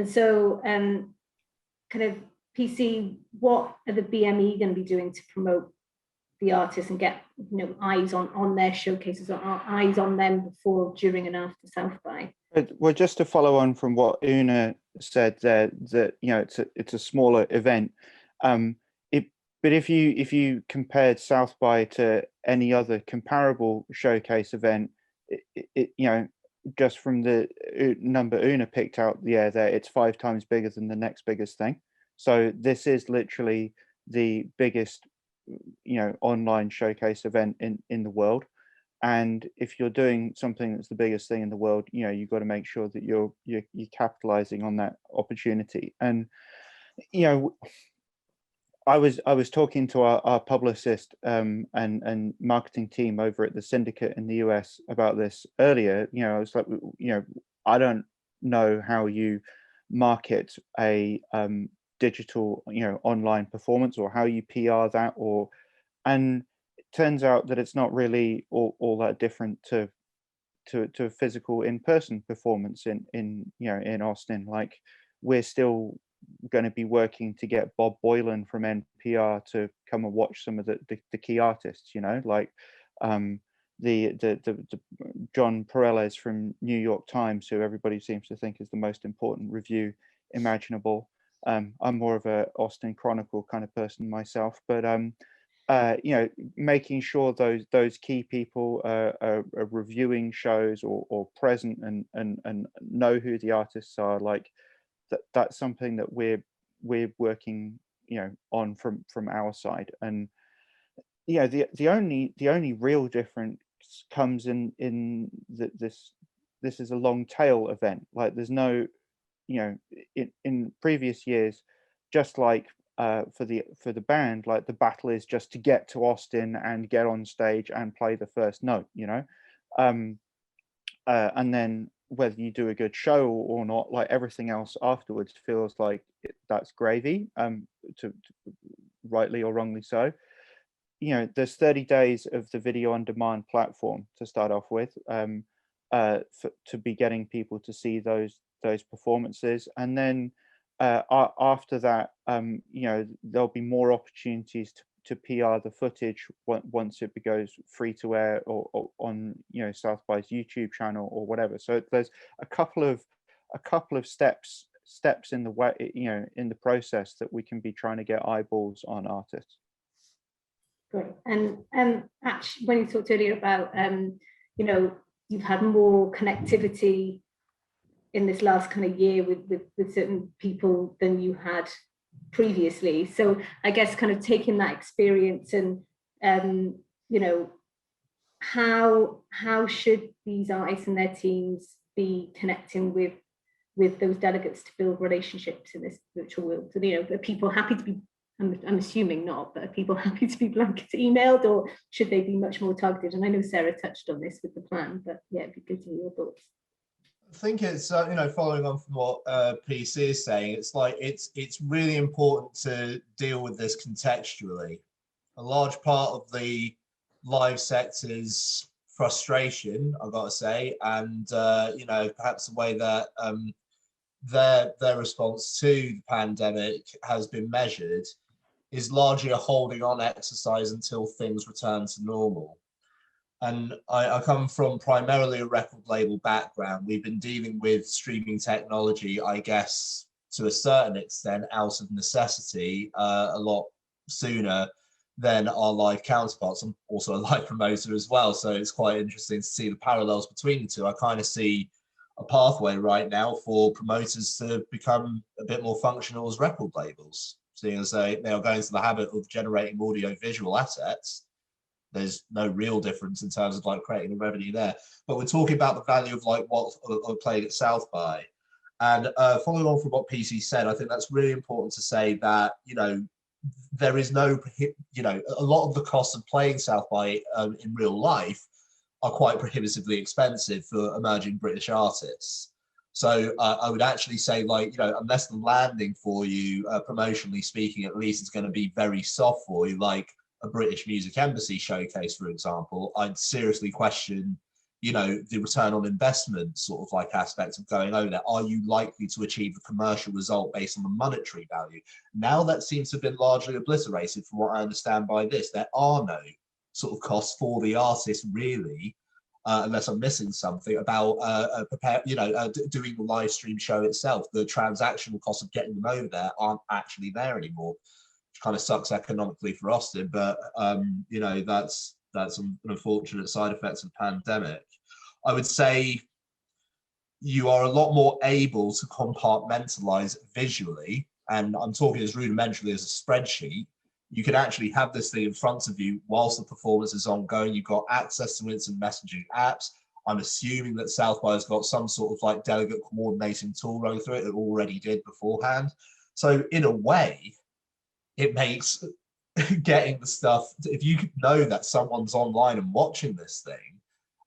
so kind of PC, what are the BME going to be doing to promote the artists and get, you know, eyes on their showcases, or eyes on them before, during and after South by? Well, just to follow on from what Una said there, that, you know, it's a smaller event. But if you compared South by to any other comparable showcase event, it you know, just from the number Una picked out, yeah, there, it's 5 times bigger than the next biggest thing. So this is literally the biggest, you know, online showcase event in the world. And if you're doing something that's the biggest thing in the world, you know, you've got to make sure that you're capitalizing on that opportunity. And, you know, I was talking to our publicist and marketing team over at the syndicate in the US about this earlier. You know, I was like, you know, I don't know how you market a digital, you know, online performance, or how you PR that, and it turns out that it's not really all that different to a physical in-person performance in you know, in Austin. Like, we're still going to be working to get Bob Boylan from NPR to come and watch some of the key artists, you know, like the John Perez from New York Times, who everybody seems to think is the most important review imaginable. I'm more of a Austin Chronicle kind of person myself, but you know, making sure those key people are reviewing shows or present and know who the artists are, like that's something that we're working, you know, on from our side. And you know, the only real difference comes in that this is a long tail event. Like, there's no, you know, in previous years, just like for the band, like, the battle is just to get to Austin and get on stage and play the first note, you know, and then whether you do a good show or not, like, everything else afterwards feels like that's gravy, to rightly or wrongly so. You know, there's 30 days of the video on demand platform to start off with, to be getting people to see those performances, and then after that, you know, there'll be more opportunities to PR the footage once it goes free to air or on, you know, South by's YouTube channel or whatever. So there's a couple of steps in the way, you know, in the process that we can be trying to get eyeballs on artists. Great. And actually, when you talked earlier about you know, you've had more connectivity in this last kind of year with certain people than you had previously. So I guess kind of taking that experience and you know, how should these artists and their teams be connecting with those delegates to build relationships in this virtual world? So, you know, are people happy to be, I'm assuming not, but are people happy to be blanket emailed, or should they be much more targeted? And I know Sarah touched on this with the plan, but yeah, it'd be good to hear your thoughts. I think it's you know, following on from what PC is saying, it's like it's really important to deal with this contextually. A large part of the live sector's frustration, I've got to say, and you know, perhaps the way that their response to the pandemic has been measured is largely a holding on exercise until things return to normal. And I come from primarily a record label background. We've been dealing with streaming technology, I guess, to a certain extent, out of necessity, a lot sooner than our live counterparts. I'm also a live promoter as well, so it's quite interesting to see the parallels between the two. I kind of see a pathway right now for promoters to become a bit more functional as record labels, seeing as they are going to the habit of generating audio visual assets. There's no real difference in terms of like creating the revenue there, but we're talking about the value of like what are playing at South by. And following on from what PC said, I think that's really important to say that, you know, there is no, you know, a lot of the costs of playing South by in real life are quite prohibitively expensive for emerging British artists. So I would actually say, like, you know, unless the landing for you, promotionally speaking, at least, is going to be very soft for you, like a British Music Embassy showcase, for example, I'd seriously question, you know, the return on investment sort of like aspect of going over there. Are you likely to achieve a commercial result based on the monetary value? Now that seems to have been largely obliterated from what I understand by this. There are no sort of costs for the artist really, unless I'm missing something about doing the live stream show itself. The transactional costs of getting them over there aren't actually there anymore, which kind of sucks economically for Austin. But you know, that's an unfortunate side effect of the pandemic. I would say you are a lot more able to compartmentalize visually, and I'm talking as rudimentarily as a spreadsheet. You can actually have this thing in front of you whilst the performance is ongoing. You've got access to instant messaging apps. I'm assuming that South by has got some sort of like delegate coordinating tool running through it. It already did beforehand. So in a way, it makes getting the stuff, if you know that someone's online and watching this thing,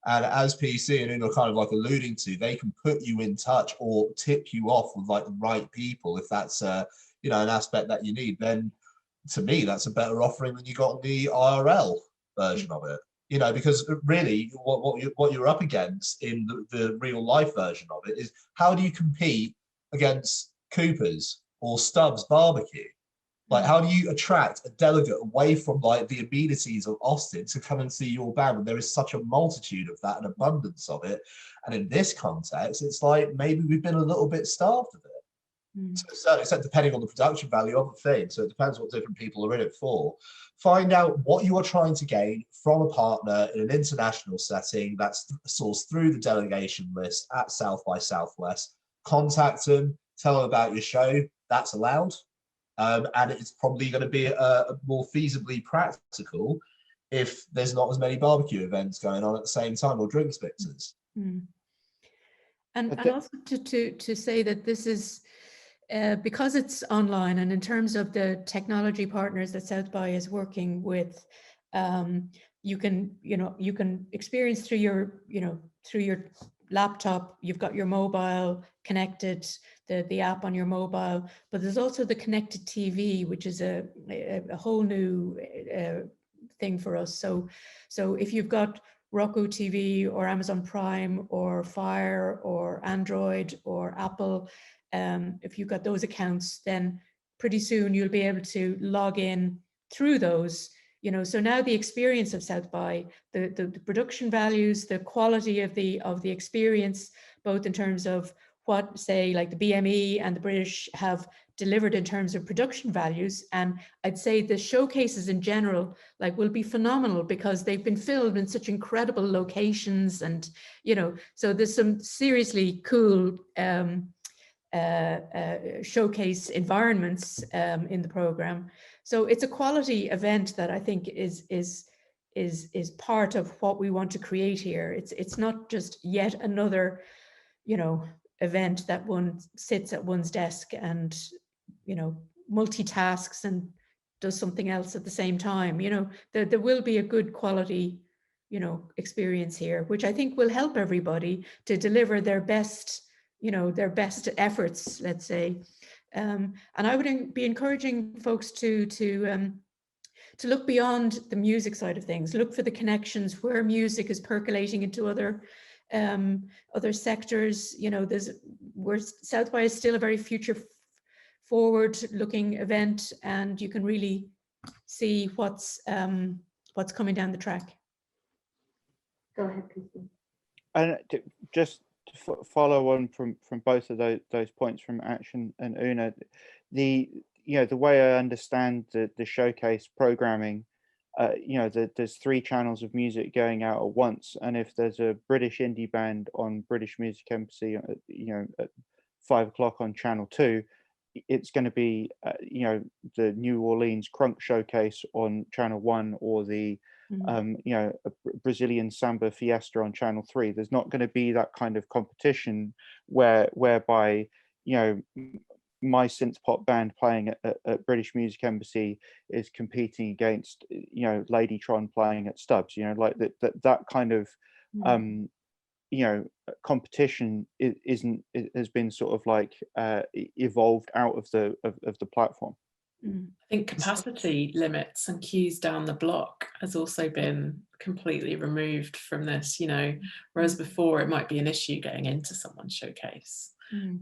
and as PC and Uno kind of like alluding to, they can put you in touch or tip you off with like the right people if that's you know, an aspect that you need, then to me, that's a better offering than you got in the IRL version of it. You know, because really what you're up against in the real life version of it is, how do you compete against Cooper's or Stubbs barbecue? Like, how do you attract a delegate away from like the amenities of Austin to come and see your band when there is such a multitude of that and abundance of it? And in this context, it's like maybe we've been a little bit starved of it. To a certain extent, depending on the production value of the thing. So it depends what different people are in it for. Find out what you are trying to gain from a partner in an international setting that's sourced through the delegation list at South by Southwest. Contact them, tell them about your show. That's allowed. And it's probably going to be a more feasibly practical if there's not as many barbecue events going on at the same time, or drinks mixers. And also to say that this is, because it's online, and in terms of the technology partners that South by is working with, you can experience through your laptop. You've got your mobile connected, the app on your mobile, but there's also the connected TV, which is a whole new thing for us. So if you've got Roku TV or Amazon Prime or Fire or Android or Apple, if you've got those accounts, then pretty soon you'll be able to log in through those. You know, so now the experience of South by, the production values, the quality of the experience, both in terms of what, say, like the BME and the British have delivered in terms of production values, and I'd say the showcases in general, like, will be phenomenal because they've been filmed in such incredible locations, and you know, so there's some seriously cool showcase environments in the program. So it's a quality event that I think is part of what we want to create here. It's not just yet another, you know, event that one sits at one's desk and, you know, multitasks and does something else at the same time. You know, there will be a good quality, you know, experience here, which I think will help everybody to deliver their best, you know, their best efforts, let's say. And I would be encouraging folks to look beyond the music side of things, look for the connections where music is percolating into other sectors. You know, where South by is still a very future forward looking event, and you can really see what's coming down the track. Go ahead, PC. And just to follow on from both of those points from Action and Una, the way I understand the showcase programming, you know, there's 3 channels of music going out at once, and if there's a British indie band on British Music Embassy, you know, at 5 o'clock on channel 2, it's going to be you know, the New Orleans Crunk showcase on channel 1, or the you know, a Brazilian Samba Fiesta on channel 3. There's not going to be that kind of competition whereby, you know, my synth pop band playing at British Music Embassy is competing against, you know, Ladytron playing at Stubbs, you know, like that kind of you know, competition has been sort of like evolved out of the platform. I think capacity limits and queues down the block has also been completely removed from this, you know, whereas before it might be an issue getting into someone's showcase. You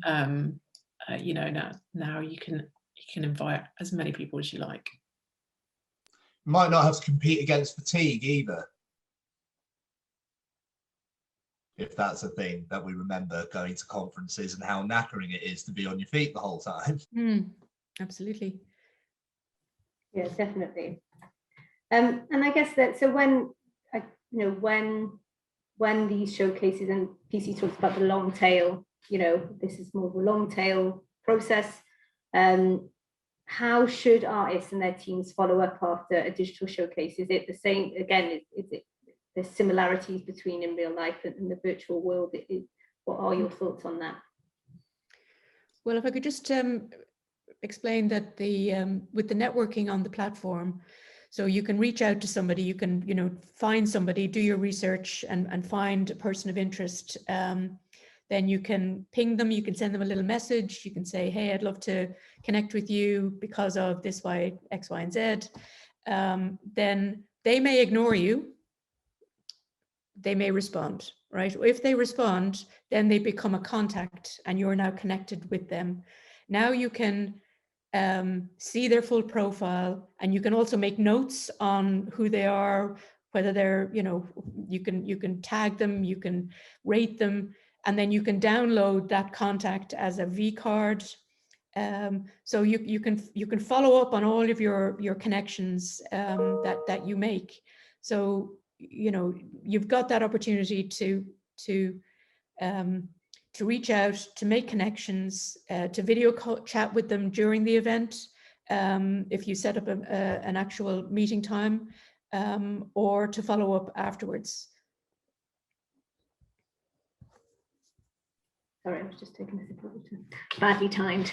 know, now you can invite as many people as you like. You might not have to compete against fatigue either, if that's a thing that we remember going to conferences and how knackering it is to be on your feet the whole time. Absolutely. Yeah, definitely. And I guess that, so when, you know, when these showcases, and PC talks about the long tail, you know, this is more of a long tail process. How should artists and their teams follow up after a digital showcase? Is it the same, again, is it there's similarities between in real life and the virtual world? What are your thoughts on that? Well, if I could just explain that with the networking on the platform, so you can reach out to somebody, you can, you know, find somebody, do your research and find a person of interest. Then you can ping them, you can send them a little message, you can say, hey, I'd love to connect with you because of this, X, Y, and Z. Then they may ignore you, they may respond, right? If they respond, then they become a contact and you're now connected with them. Now you can see their full profile, and you can also make notes on who they are, whether they're, you know, you can tag them, you can rate them, and then you can download that contact as a V card. So you can follow up on all of your connections that you make. So, you know, you've got that opportunity to reach out, to make connections, to video chat with them during the event, if you set up an actual meeting time, or to follow up afterwards. Sorry, I was just taking a sip of water. Badly timed.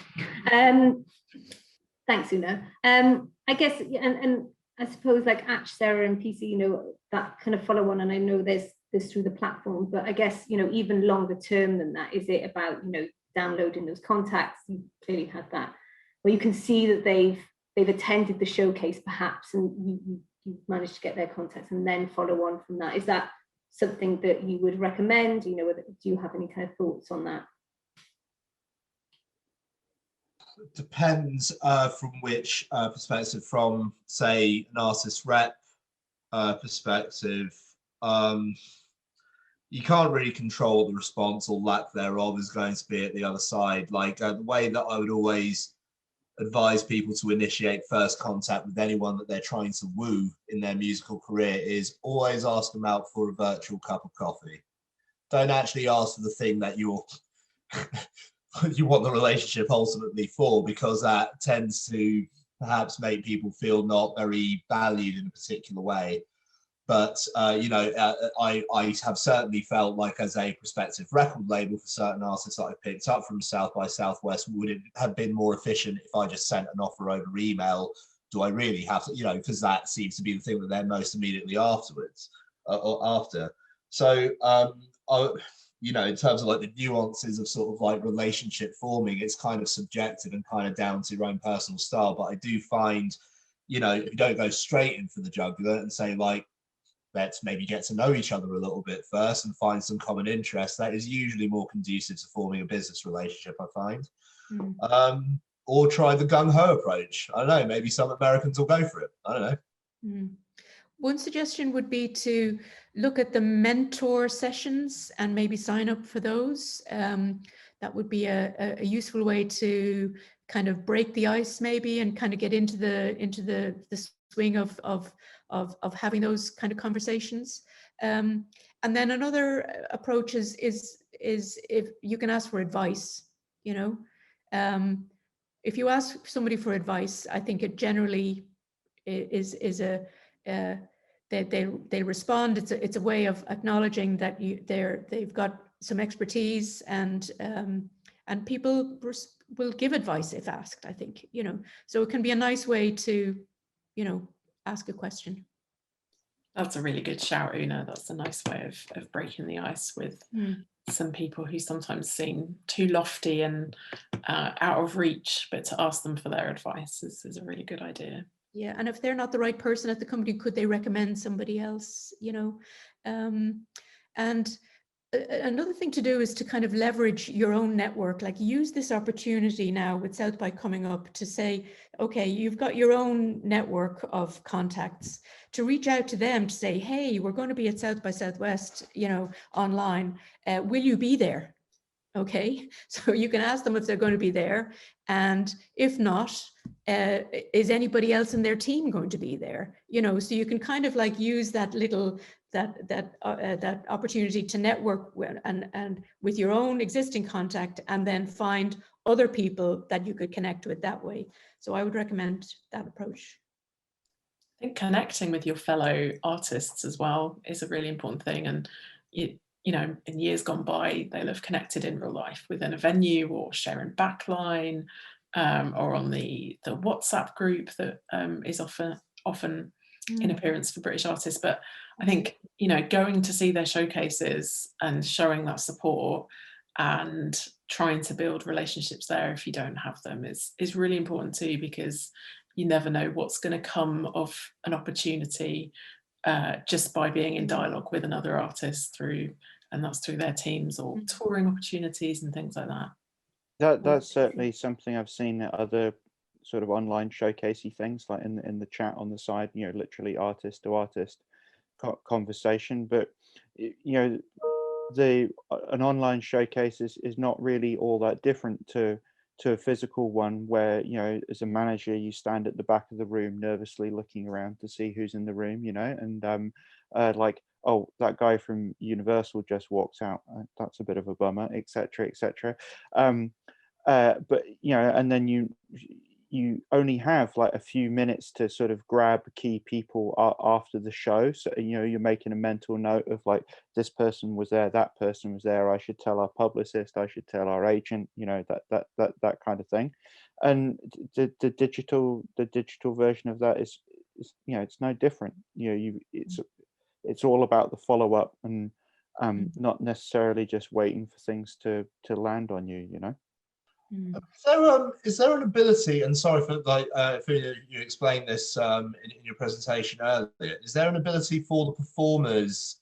Thanks, Una. I guess, and I suppose like Atch, Sarah, and PC, you know, that kind of follow on, and I know there's through the platform, but I guess, you know, even longer term than that, is it about, you know, downloading those contacts? You clearly had that, where you can see that they've attended the showcase perhaps, and you managed to get their contacts and then follow on from that. Is that something that you would recommend? You know, do you have any kind of thoughts on that? Depends from which perspective. From, say, an artist rep perspective, you can't really control the response or lack thereof is going to be at the other side. Like the way that I would always advise people to initiate first contact with anyone that they're trying to woo in their musical career is always ask them out for a virtual cup of coffee. Don't actually ask for the thing that you want the relationship ultimately for, because that tends to perhaps make people feel not very valued in a particular way. But, you know, I have certainly felt like, as a prospective record label for certain artists that I picked up from South by Southwest, would it have been more efficient if I just sent an offer over email? Do I really have to, you know, because that seems to be the thing that they're most immediately afterwards or after. So, you know, in terms of like the nuances of sort of like relationship forming, it's kind of subjective and kind of down to your own personal style. But I do find, you know, if you don't go straight in for the jugular and say like, let's maybe get to know each other a little bit first and find some common interests, that is usually more conducive to forming a business relationship, I find. Or try the gung-ho approach. I don't know, maybe some Americans will go for it. I don't know. One suggestion would be to look at the mentor sessions and maybe sign up for those. That would be a useful way to kind of break the ice maybe, and kind of get into the swing of having those kind of conversations. And then another approach is if you can ask for advice, you know. If you ask somebody for advice, I think it generally is they respond. It's a way of acknowledging that they've got some expertise and and people will give advice if asked, I think, you know, so it can be a nice way to, you know, ask a question. That's a really good shout, Una. That's a nice way of breaking the ice with some people who sometimes seem too lofty and out of reach, but to ask them for their advice is a really good idea. Yeah, and if they're not the right person at the company, could they recommend somebody else, you know? And another thing to do is to kind of leverage your own network, like use this opportunity now with South by coming up to say, okay, you've got your own network of contacts, to reach out to them to say, hey, we're going to be at South by Southwest, you know, online. Will you be there? Okay, so you can ask them if they're going to be there, and if not, is anybody else in their team going to be there? You know, so you can kind of like use that little that opportunity to network with, and with your own existing contact, and then find other people that you could connect with that way. So I would recommend that approach. I think connecting with your fellow artists as well is a really important thing, and you know, in years gone by, they'll have connected in real life within a venue or sharing backline, or on the WhatsApp group that is often in appearance for British artists. But I think, you know, going to see their showcases and showing that support and trying to build relationships there if you don't have them is really important too, because you never know what's going to come of an opportunity just by being in dialogue with another artist through their teams or touring opportunities and things like that. That's certainly something I've seen at other sort of online showcasey things, like in the chat on the side, you know, literally artist to artist conversation. But you know, an online showcase is not really all that different to a physical one, where, you know, as a manager, you stand at the back of the room nervously looking around to see who's in the room, you know, and like, oh, that guy from Universal just walks out, that's a bit of a bummer, etc., etc. But you know, and then you only have like a few minutes to sort of grab key people after the show. So, you know, you're making a mental note of like, this person was there, that person was there, I should tell our publicist, I should tell our agent, you know, that kind of thing. And the digital version of that is, you know, it's no different. You know, it's all about the follow-up and not necessarily just waiting for things to land on you, you know. Is there an ability, and sorry for you explained this in your presentation earlier, is there an ability for the performers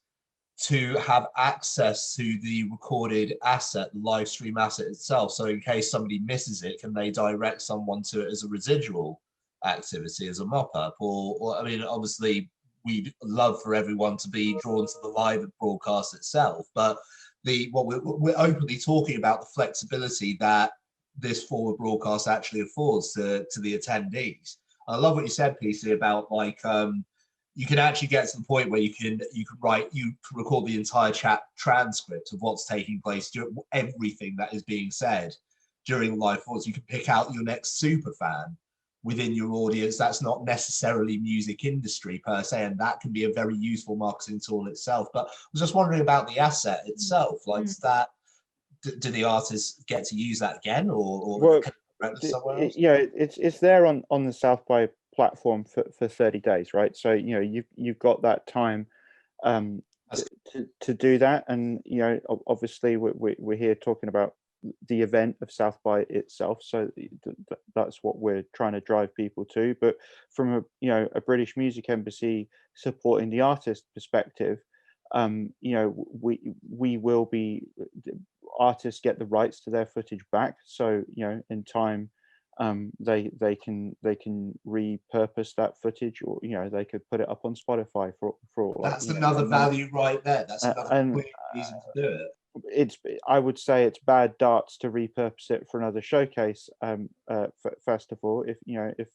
to have access to the recorded asset, the live stream asset itself? So in case somebody misses it, can they direct someone to it as a residual activity, as a mop-up? Or I mean, obviously we'd love for everyone to be drawn to the live broadcast itself, but we're openly talking about the flexibility that this form of broadcast actually affords to the attendees. I love what you said, PC, about like you can actually get to the point where you can record the entire chat transcript of what's taking place, everything that is being said during live performance. You can pick out your next super fan within your audience that's not necessarily music industry per se, and that can be a very useful marketing tool itself. But I was just wondering about the asset itself, like that. Do the artists get to use that again, or well, somewhere else? Yeah, it's there on the South by platform for 30 days, right? So, you know, you've got that time to do that. And, you know, obviously we're here talking about the event of South by itself, so that's what we're trying to drive people to. But from a British Music Embassy supporting the artist perspective, you know, we will be, artists get the rights to their footage back, so, you know, in time they can repurpose that footage, or, you know, they could put it up on Spotify for that's another value right there. That's another reason to do it. I would say it's bad darts to repurpose it for another showcase festival. If, you know, if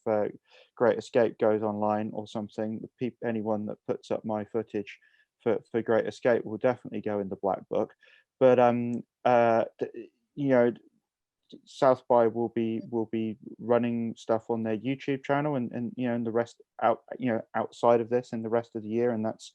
Great Escape goes online or something, anyone that puts up my footage for Great Escape will definitely go in the black book. But you know, South by will be running stuff on their YouTube channel, and you know, and the rest outside of this and the rest of the year, and that's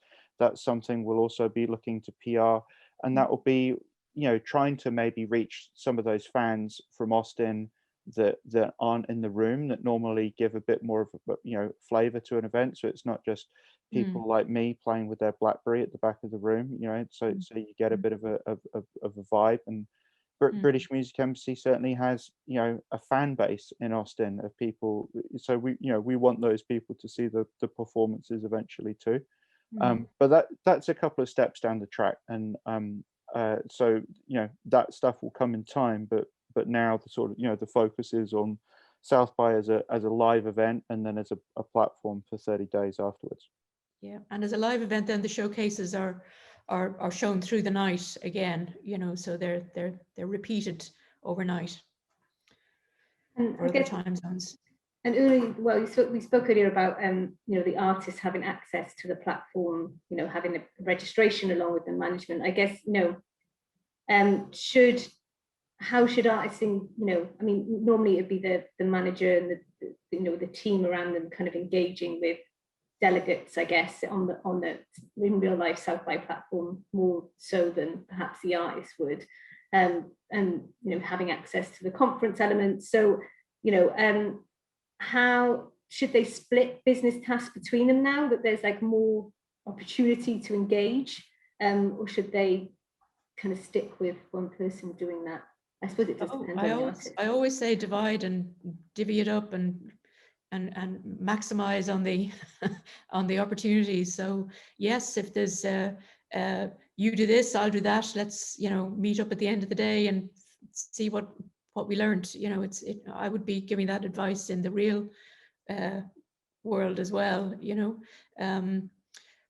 something we'll also be looking to PR, and that will be, you know, trying to maybe reach some of those fans from Austin that aren't in the room, that normally give a bit more of a, you know, flavor to an event. So it's not just people like me playing with their BlackBerry at the back of the room, you know, so you get a bit of a vibe. And British Music Embassy certainly has, you know, a fan base in Austin of people. So we, you know, we want those people to see the performances eventually too. But that's a couple of steps down the track, and so, you know, that stuff will come in time. But now the sort of, you know, the focus is on South by as a live event, and then as a platform for 30 days afterwards. Yeah, and as a live event, then the showcases are shown through the night again, you know, so they're repeated overnight for other time zones. And Uli, well, we spoke earlier about you know, the artists having access to the platform, you know, having a registration along with the management. I guess, you know, how should artists, you know, I mean, normally it'd be the manager and the you know, the team around them kind of engaging with delegates, I guess, on the in real life South by platform, more so than perhaps the artists would, and you know, having access to the conference elements. So, you know, how should they split business tasks between them now that there's like more opportunity to engage, or should they kind of stick with one person doing that? I suppose it does depend on the artist. I always say divide and divvy it up and maximize on the on the opportunities. So yes, if there's you do this, I'll do that, let's, you know, meet up at the end of the day and see what we learned. You know, I would be giving that advice in the real world as well, you know.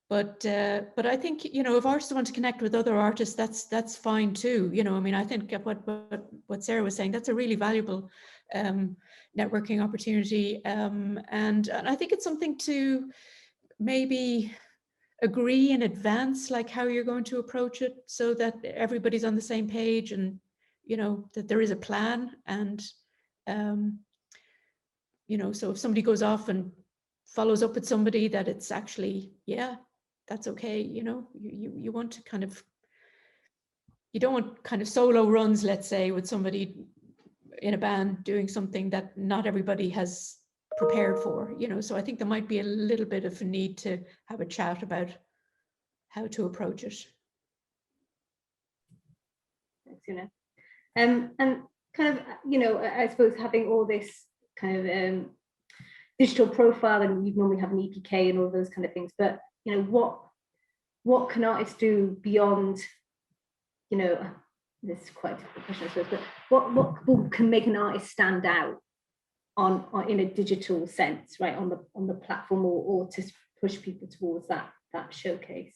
But I think, you know, if artists want to connect with other artists, that's fine too. You know, I mean, I think what Sarah was saying, that's a really valuable networking opportunity, and I think it's something to maybe agree in advance, like how you're going to approach it, so that everybody's on the same page, and, you know, that there is a plan. And you know, so if somebody goes off and follows up with somebody, that it's actually, yeah, that's okay. You know, you want to kind of, you don't want kind of solo runs, let's say, with somebody in a band doing something that not everybody has prepared for, you know. So I think there might be a little bit of a need to have a chat about how to approach it. Thanks, you know. And kind of, you know, I suppose having all this kind of digital profile, and you normally have an EPK and all those kind of things, but, you know, what can artists do beyond, you know, this is quite a difficult question, I suppose, but what can make an artist stand out on in a digital sense, right, on the platform, or to push people towards that showcase?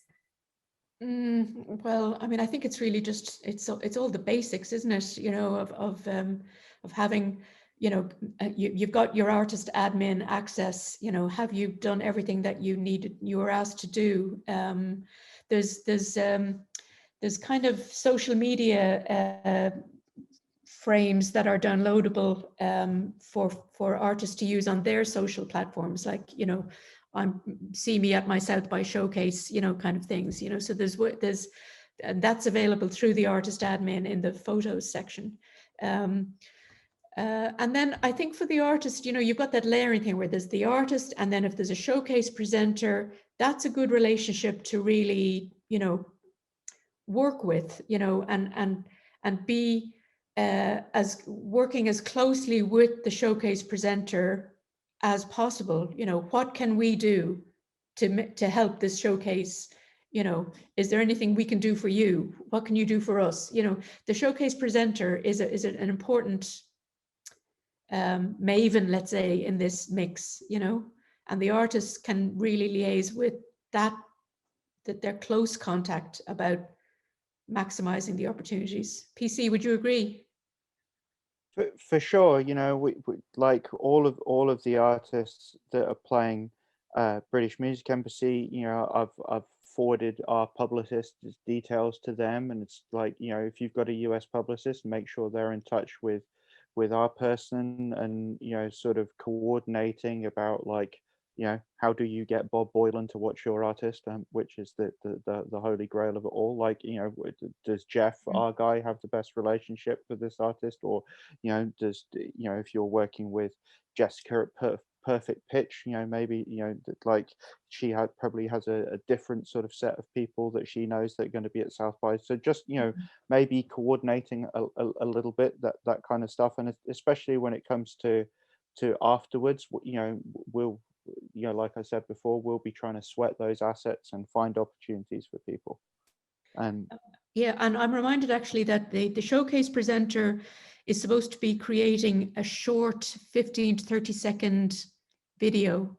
Well, I mean, I think it's really just, it's all the basics, isn't it? You know, of having, you know, you've got your artist admin access. You know, have you done everything that you were asked to do? There's kind of social media frames that are downloadable for artists to use on their social platforms, like, you know, see me at my South by showcase, you know, kind of things, you know. So and that's available through the artist admin in the photos section. And then I think for the artist, you know, you've got that layering thing where there's the artist, and then if there's a showcase presenter, that's a good relationship to really, you know, work with, you know, and be as working as closely with the showcase presenter as possible. You know, what can we do to help this showcase? You know, is there anything we can do for you? What can you do for us? You know, the showcase presenter is an important maven, let's say, in this mix, you know, and the artists can really liaise with that they're close contact about maximizing the opportunities. PC, would you agree? For sure, you know, we like all of the artists that are playing British Music Embassy, you know, I've forwarded our publicist's details to them, and it's like, you know, if you've got a US publicist, make sure they're in touch with our person, and, you know, sort of coordinating about, like, how do you get Bob Boylan to watch your artist, which is the holy grail of it all? Like, does Jeff, our guy, have the best relationship with this artist, or does if you're working with Jessica at Perfect Pitch, maybe like she probably has a different sort of set of people that she knows that are going to be at South by. So just maybe coordinating a little bit, that kind of stuff, and especially when it comes to afterwards, we'll like I said before, we'll be trying to sweat those assets and find opportunities for people. And yeah, and I'm reminded actually that the showcase presenter is supposed to be creating a short 15 to 30 second video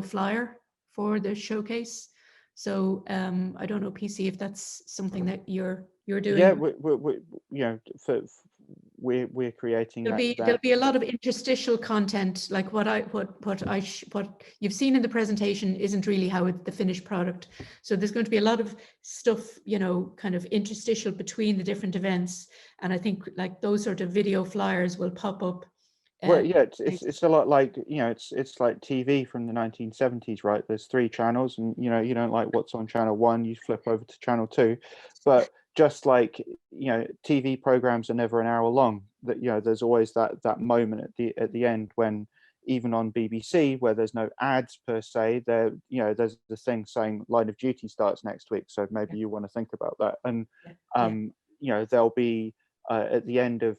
flyer for the showcase. So I don't know, PC, if that's something that you're doing. Yeah, we're creating there'll be a lot of interstitial content, like what you've seen in the presentation isn't really how the finished product. So there's going to be a lot of stuff, kind of interstitial between the different events, and I think like those sort of video flyers will pop up. Well, yeah, it's a lot like it's like TV from the 1970s, right? There's 3 channels, and you don't like what's on channel 1, you flip over to channel 2, but just like TV programs are never an hour long. That there's always that moment at the end when, even on BBC, where there's no ads per se, there's the thing saying Line of Duty starts next week, so maybe you want to think about that. And there'll be at the end of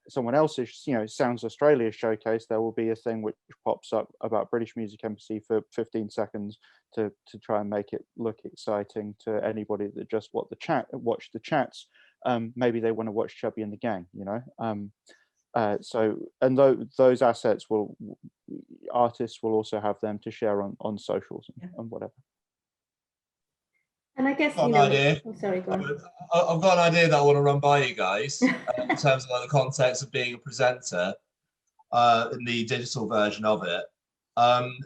someone else's Sounds Australia showcase, there will be a thing which pops up about British Music Embassy for 15 seconds to try and make it look exciting to anybody that just watch the chats. Maybe they want to watch Chubby and the Gang, so, and those assets artists will also have them to share on socials and whatever. And I guess, idea. Oh, sorry, go on. I've got an idea that I want to run by you guys in terms of like the context of being a presenter in the digital version of it.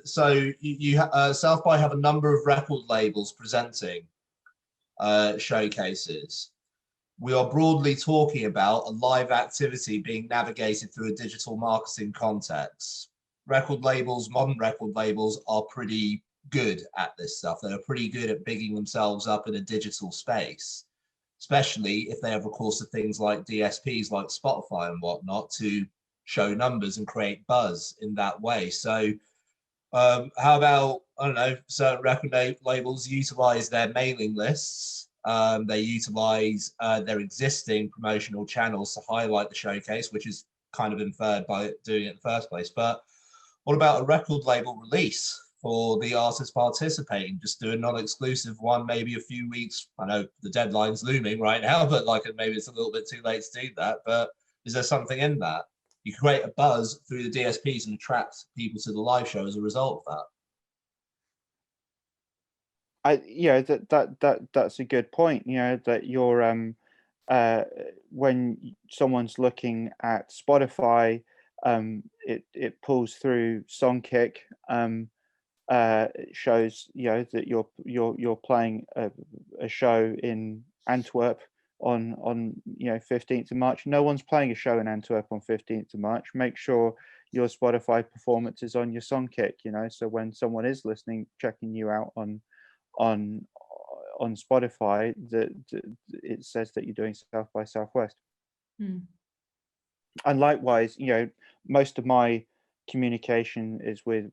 So you South by have a number of record labels presenting showcases. We are broadly talking about a live activity being navigated through a digital marketing context. Record labels, modern record labels, are pretty good at this stuff. They're pretty good at bigging themselves up in a digital space, especially if they have recourse to things like DSPs like Spotify and whatnot to show numbers and create buzz in that way. So how about, I don't know, certain record labels utilize their mailing lists, they utilize their existing promotional channels to highlight the showcase, which is kind of inferred by doing it in the first place. But what about a record label release for the artists participating? Just do a non-exclusive one, maybe a few weeks. I know the deadline's looming right now, but maybe it's a little bit too late to do that. But is there something in that? You create a buzz through the DSPs and attract people to the live show as a result of that. That's a good point. That you're when someone's looking at Spotify, it pulls through Songkick. It shows that you're playing a show in Antwerp on 15th of March. No one's playing a show in Antwerp on 15th of March. Make sure your Spotify performance is on your Songkick, so when someone is listening, checking you out on Spotify, that it says that you're doing South by Southwest. And likewise, most of my communication is with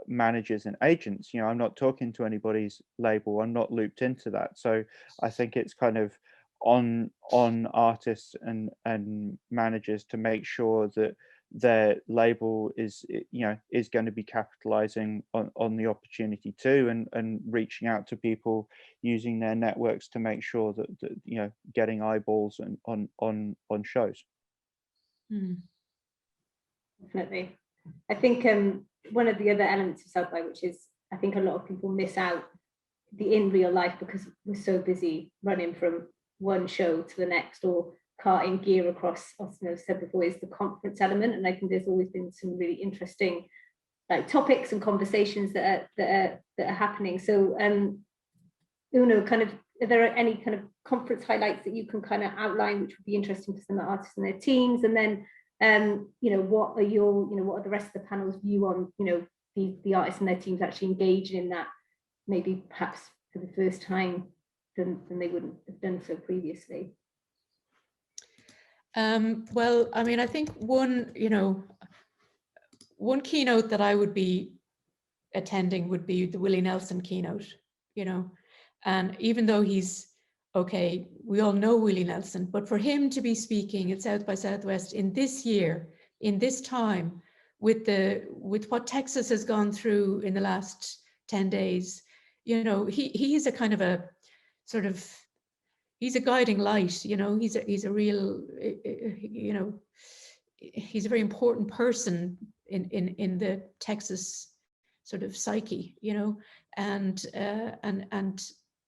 managers and agents. I'm not talking to anybody's label. I'm not looped into that. So I think it's kind of on artists and managers to make sure that their label is going to be capitalizing on the opportunity too, and reaching out to people using their networks to make sure that getting eyeballs on shows. Definitely. I think one of the other elements of South by, which is I think a lot of people miss out the in real life because we're so busy running from one show to the next or carting gear across, as I said before, is the conference element. And I think there's always been some really interesting topics and conversations that are happening. So Uno, kind of, are there any kind of conference highlights that you can kind of outline which would be interesting for some of the artists and their teams? And then what are the rest of the panel's view on the the artists and their teams actually engaging in that, maybe perhaps for the first time than they wouldn't have done so previously? Well, I mean, I think one keynote that I would be attending would be the Willie Nelson keynote, and even though he's okay, we all know Willie Nelson, but for him to be speaking at South by Southwest in this year, in this time, with what Texas has gone through in the last 10 days, he is a kind of a sort of, he's a guiding light, he's a real, he's a very important person in the Texas sort of psyche, and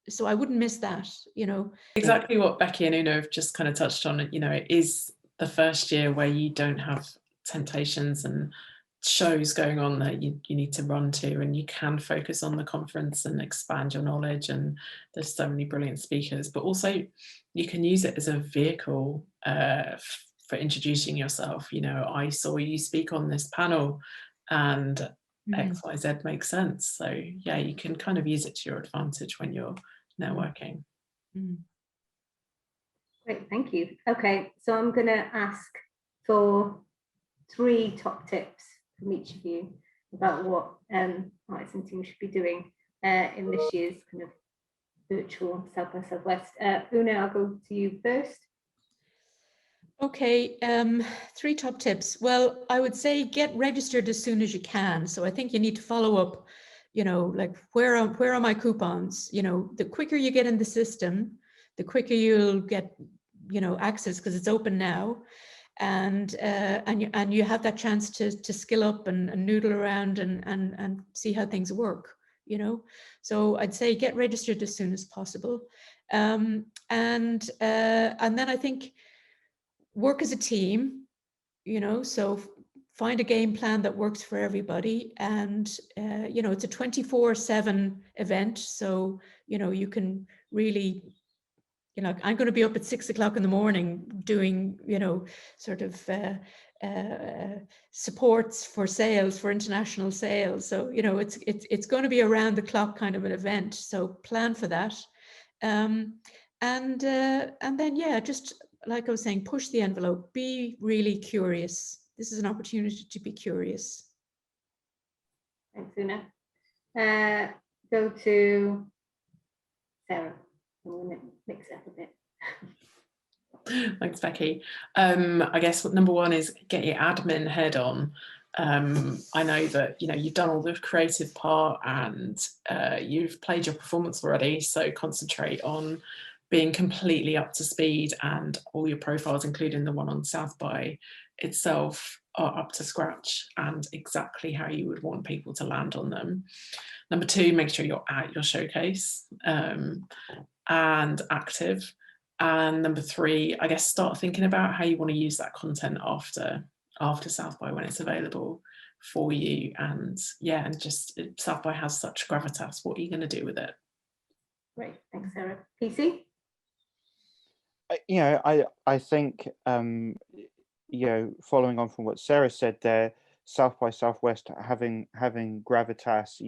so I wouldn't miss that, Exactly what Becky and Una have just kind of touched on. It is the first year where you don't have temptations and shows going on that you need to run to, and you can focus on the conference and expand your knowledge, and there's so many brilliant speakers, but also you can use it as a vehicle for introducing yourself. I saw you speak on this panel and XYZ makes sense. So yeah, you can kind of use it to your advantage when you're networking. Great, thank you. Okay, so I'm going to ask for 3 top tips from each of you about what artists and teams should be doing in this year's kind of virtual South by Southwest. Una, I'll go to you first. Okay, 3 top tips. Well, I would say get registered as soon as you can. So I think you need to follow up, like where are my coupons? The quicker you get in the system, the quicker you'll get, access, because it's open now. And you have that chance to skill up and noodle around and see how things work, So I'd say get registered as soon as possible. And then I think work as a team, so find a game plan that works for everybody. And, it's a 24/7 event. So, you can really, I'm going to be up at 6 o'clock in the morning doing, sort of supports for sales, for international sales. So, it's going to be around the clock kind of an event. So plan for that. And then, yeah, just like I was saying, push the envelope, be really curious. This is an opportunity to be curious. Thanks, Una. Go to Sarah. I'm going to mix it up a bit. Thanks, Becky. I guess number 1 is get your admin head on. I know that you've done all the creative part and you've played your performance already, so concentrate on being completely up to speed, and all your profiles, including the one on South by itself, are up to scratch and exactly how you would want people to land on them. Number 2, make sure you're at your showcase and active. And number 3, I guess start thinking about how you want to use that content after South by when it's available for you. And yeah, and just South by has such gravitas. What are you going to do with it? Great, thanks, Sarah. PC? I think following on from what Sarah said there, South by Southwest having gravitas,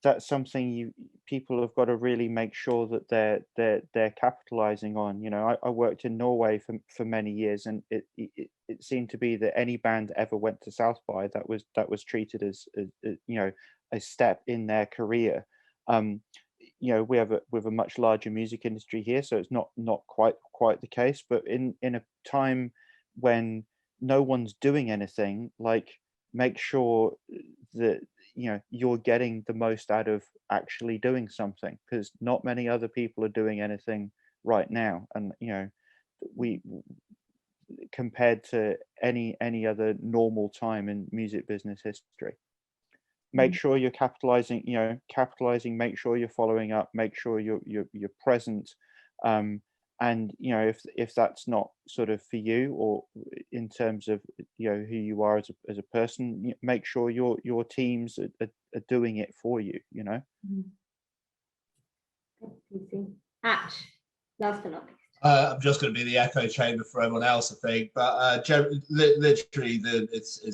that's something people have got to really make sure that they're capitalizing on. I worked in Norway for many years, and it seemed to be that any band ever went to South by that was treated as a step in their career. We have a much larger music industry here, so it's not quite the case. But in a time when no one's doing anything, like, make sure that you're getting the most out of actually doing something, because not many other people are doing anything right now. And we, compared to any other normal time in music business history, make sure you're capitalizing, make sure you're following up, make sure you're present. And if that's not sort of for you, or in terms of who you are as a person, make sure your teams are doing it for you. Ash, last but not least. I'm just going to be the echo chamber for everyone else, I think. But literally, it's a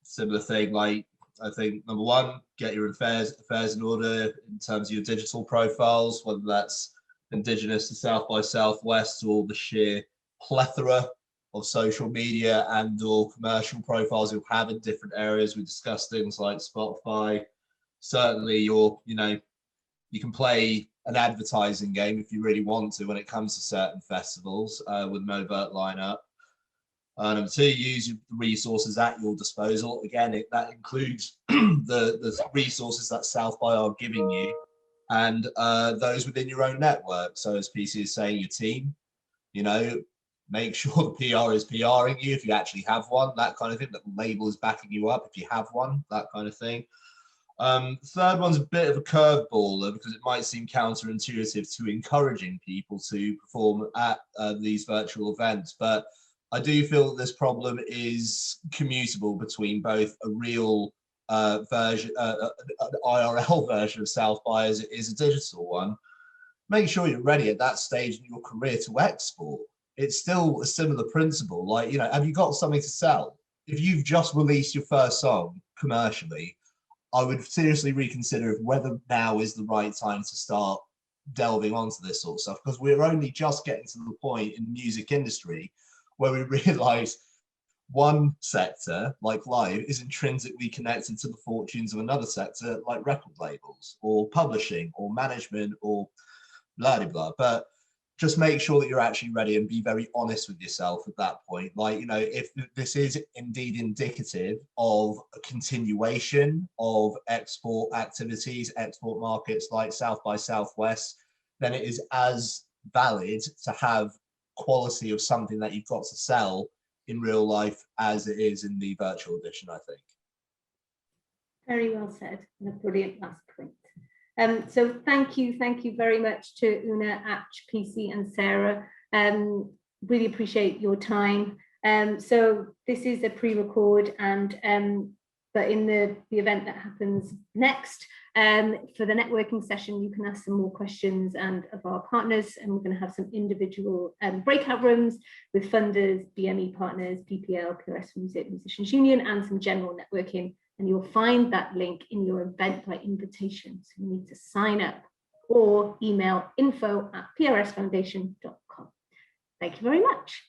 similar thing. Like, I think number one, get your affairs in order in terms of your digital profiles, whether that's indigenous to South by Southwest or the sheer plethora of social media and or commercial profiles you'll have in different areas. We discussed things like Spotify. Certainly you can play an advertising game if you really want to when it comes to certain festivals with an overt lineup. Number two, use the resources at your disposal. Again, that includes the resources that South by are giving you and those within your own network. So as PC is saying, your team, make sure the PR is PRing you if you actually have one, that kind of thing, that the label is backing you up if you have one, that kind of thing. Third one's a bit of a curveball because it might seem counterintuitive to encouraging people to perform at these virtual events, but I do feel that this problem is commutable between both a real version, an IRL version of South by as it is a digital one. Make sure you're ready at that stage in your career to export. It's still a similar principle. Like, have you got something to sell? If you've just released your first song commercially, I would seriously reconsider whether now is the right time to start delving onto this sort of stuff, because we're only just getting to the point in the music industry where we realize one sector, like live, is intrinsically connected to the fortunes of another sector, like record labels or publishing or management or blah, blah, blah. But just make sure that you're actually ready and be very honest with yourself at that point. Like, if this is indeed indicative of a continuation of export activities, export markets like South by Southwest, then it is as valid to have quality of something that you've got to sell in real life as it is in the virtual edition, I think. Very well said, and a brilliant last point. So thank you very much to Una, Atch, PC and Sarah. Really appreciate your time. So this is a pre-record, and but in the event that happens next, for the networking session, you can ask some more questions and of our partners, and we're going to have some individual breakout rooms with funders, BME partners, PPL, PRS Music, Musicians Union, and some general networking. And you'll find that link in your Eventbrite invitation. So you need to sign up or email info@prsfoundation.com. Thank you very much.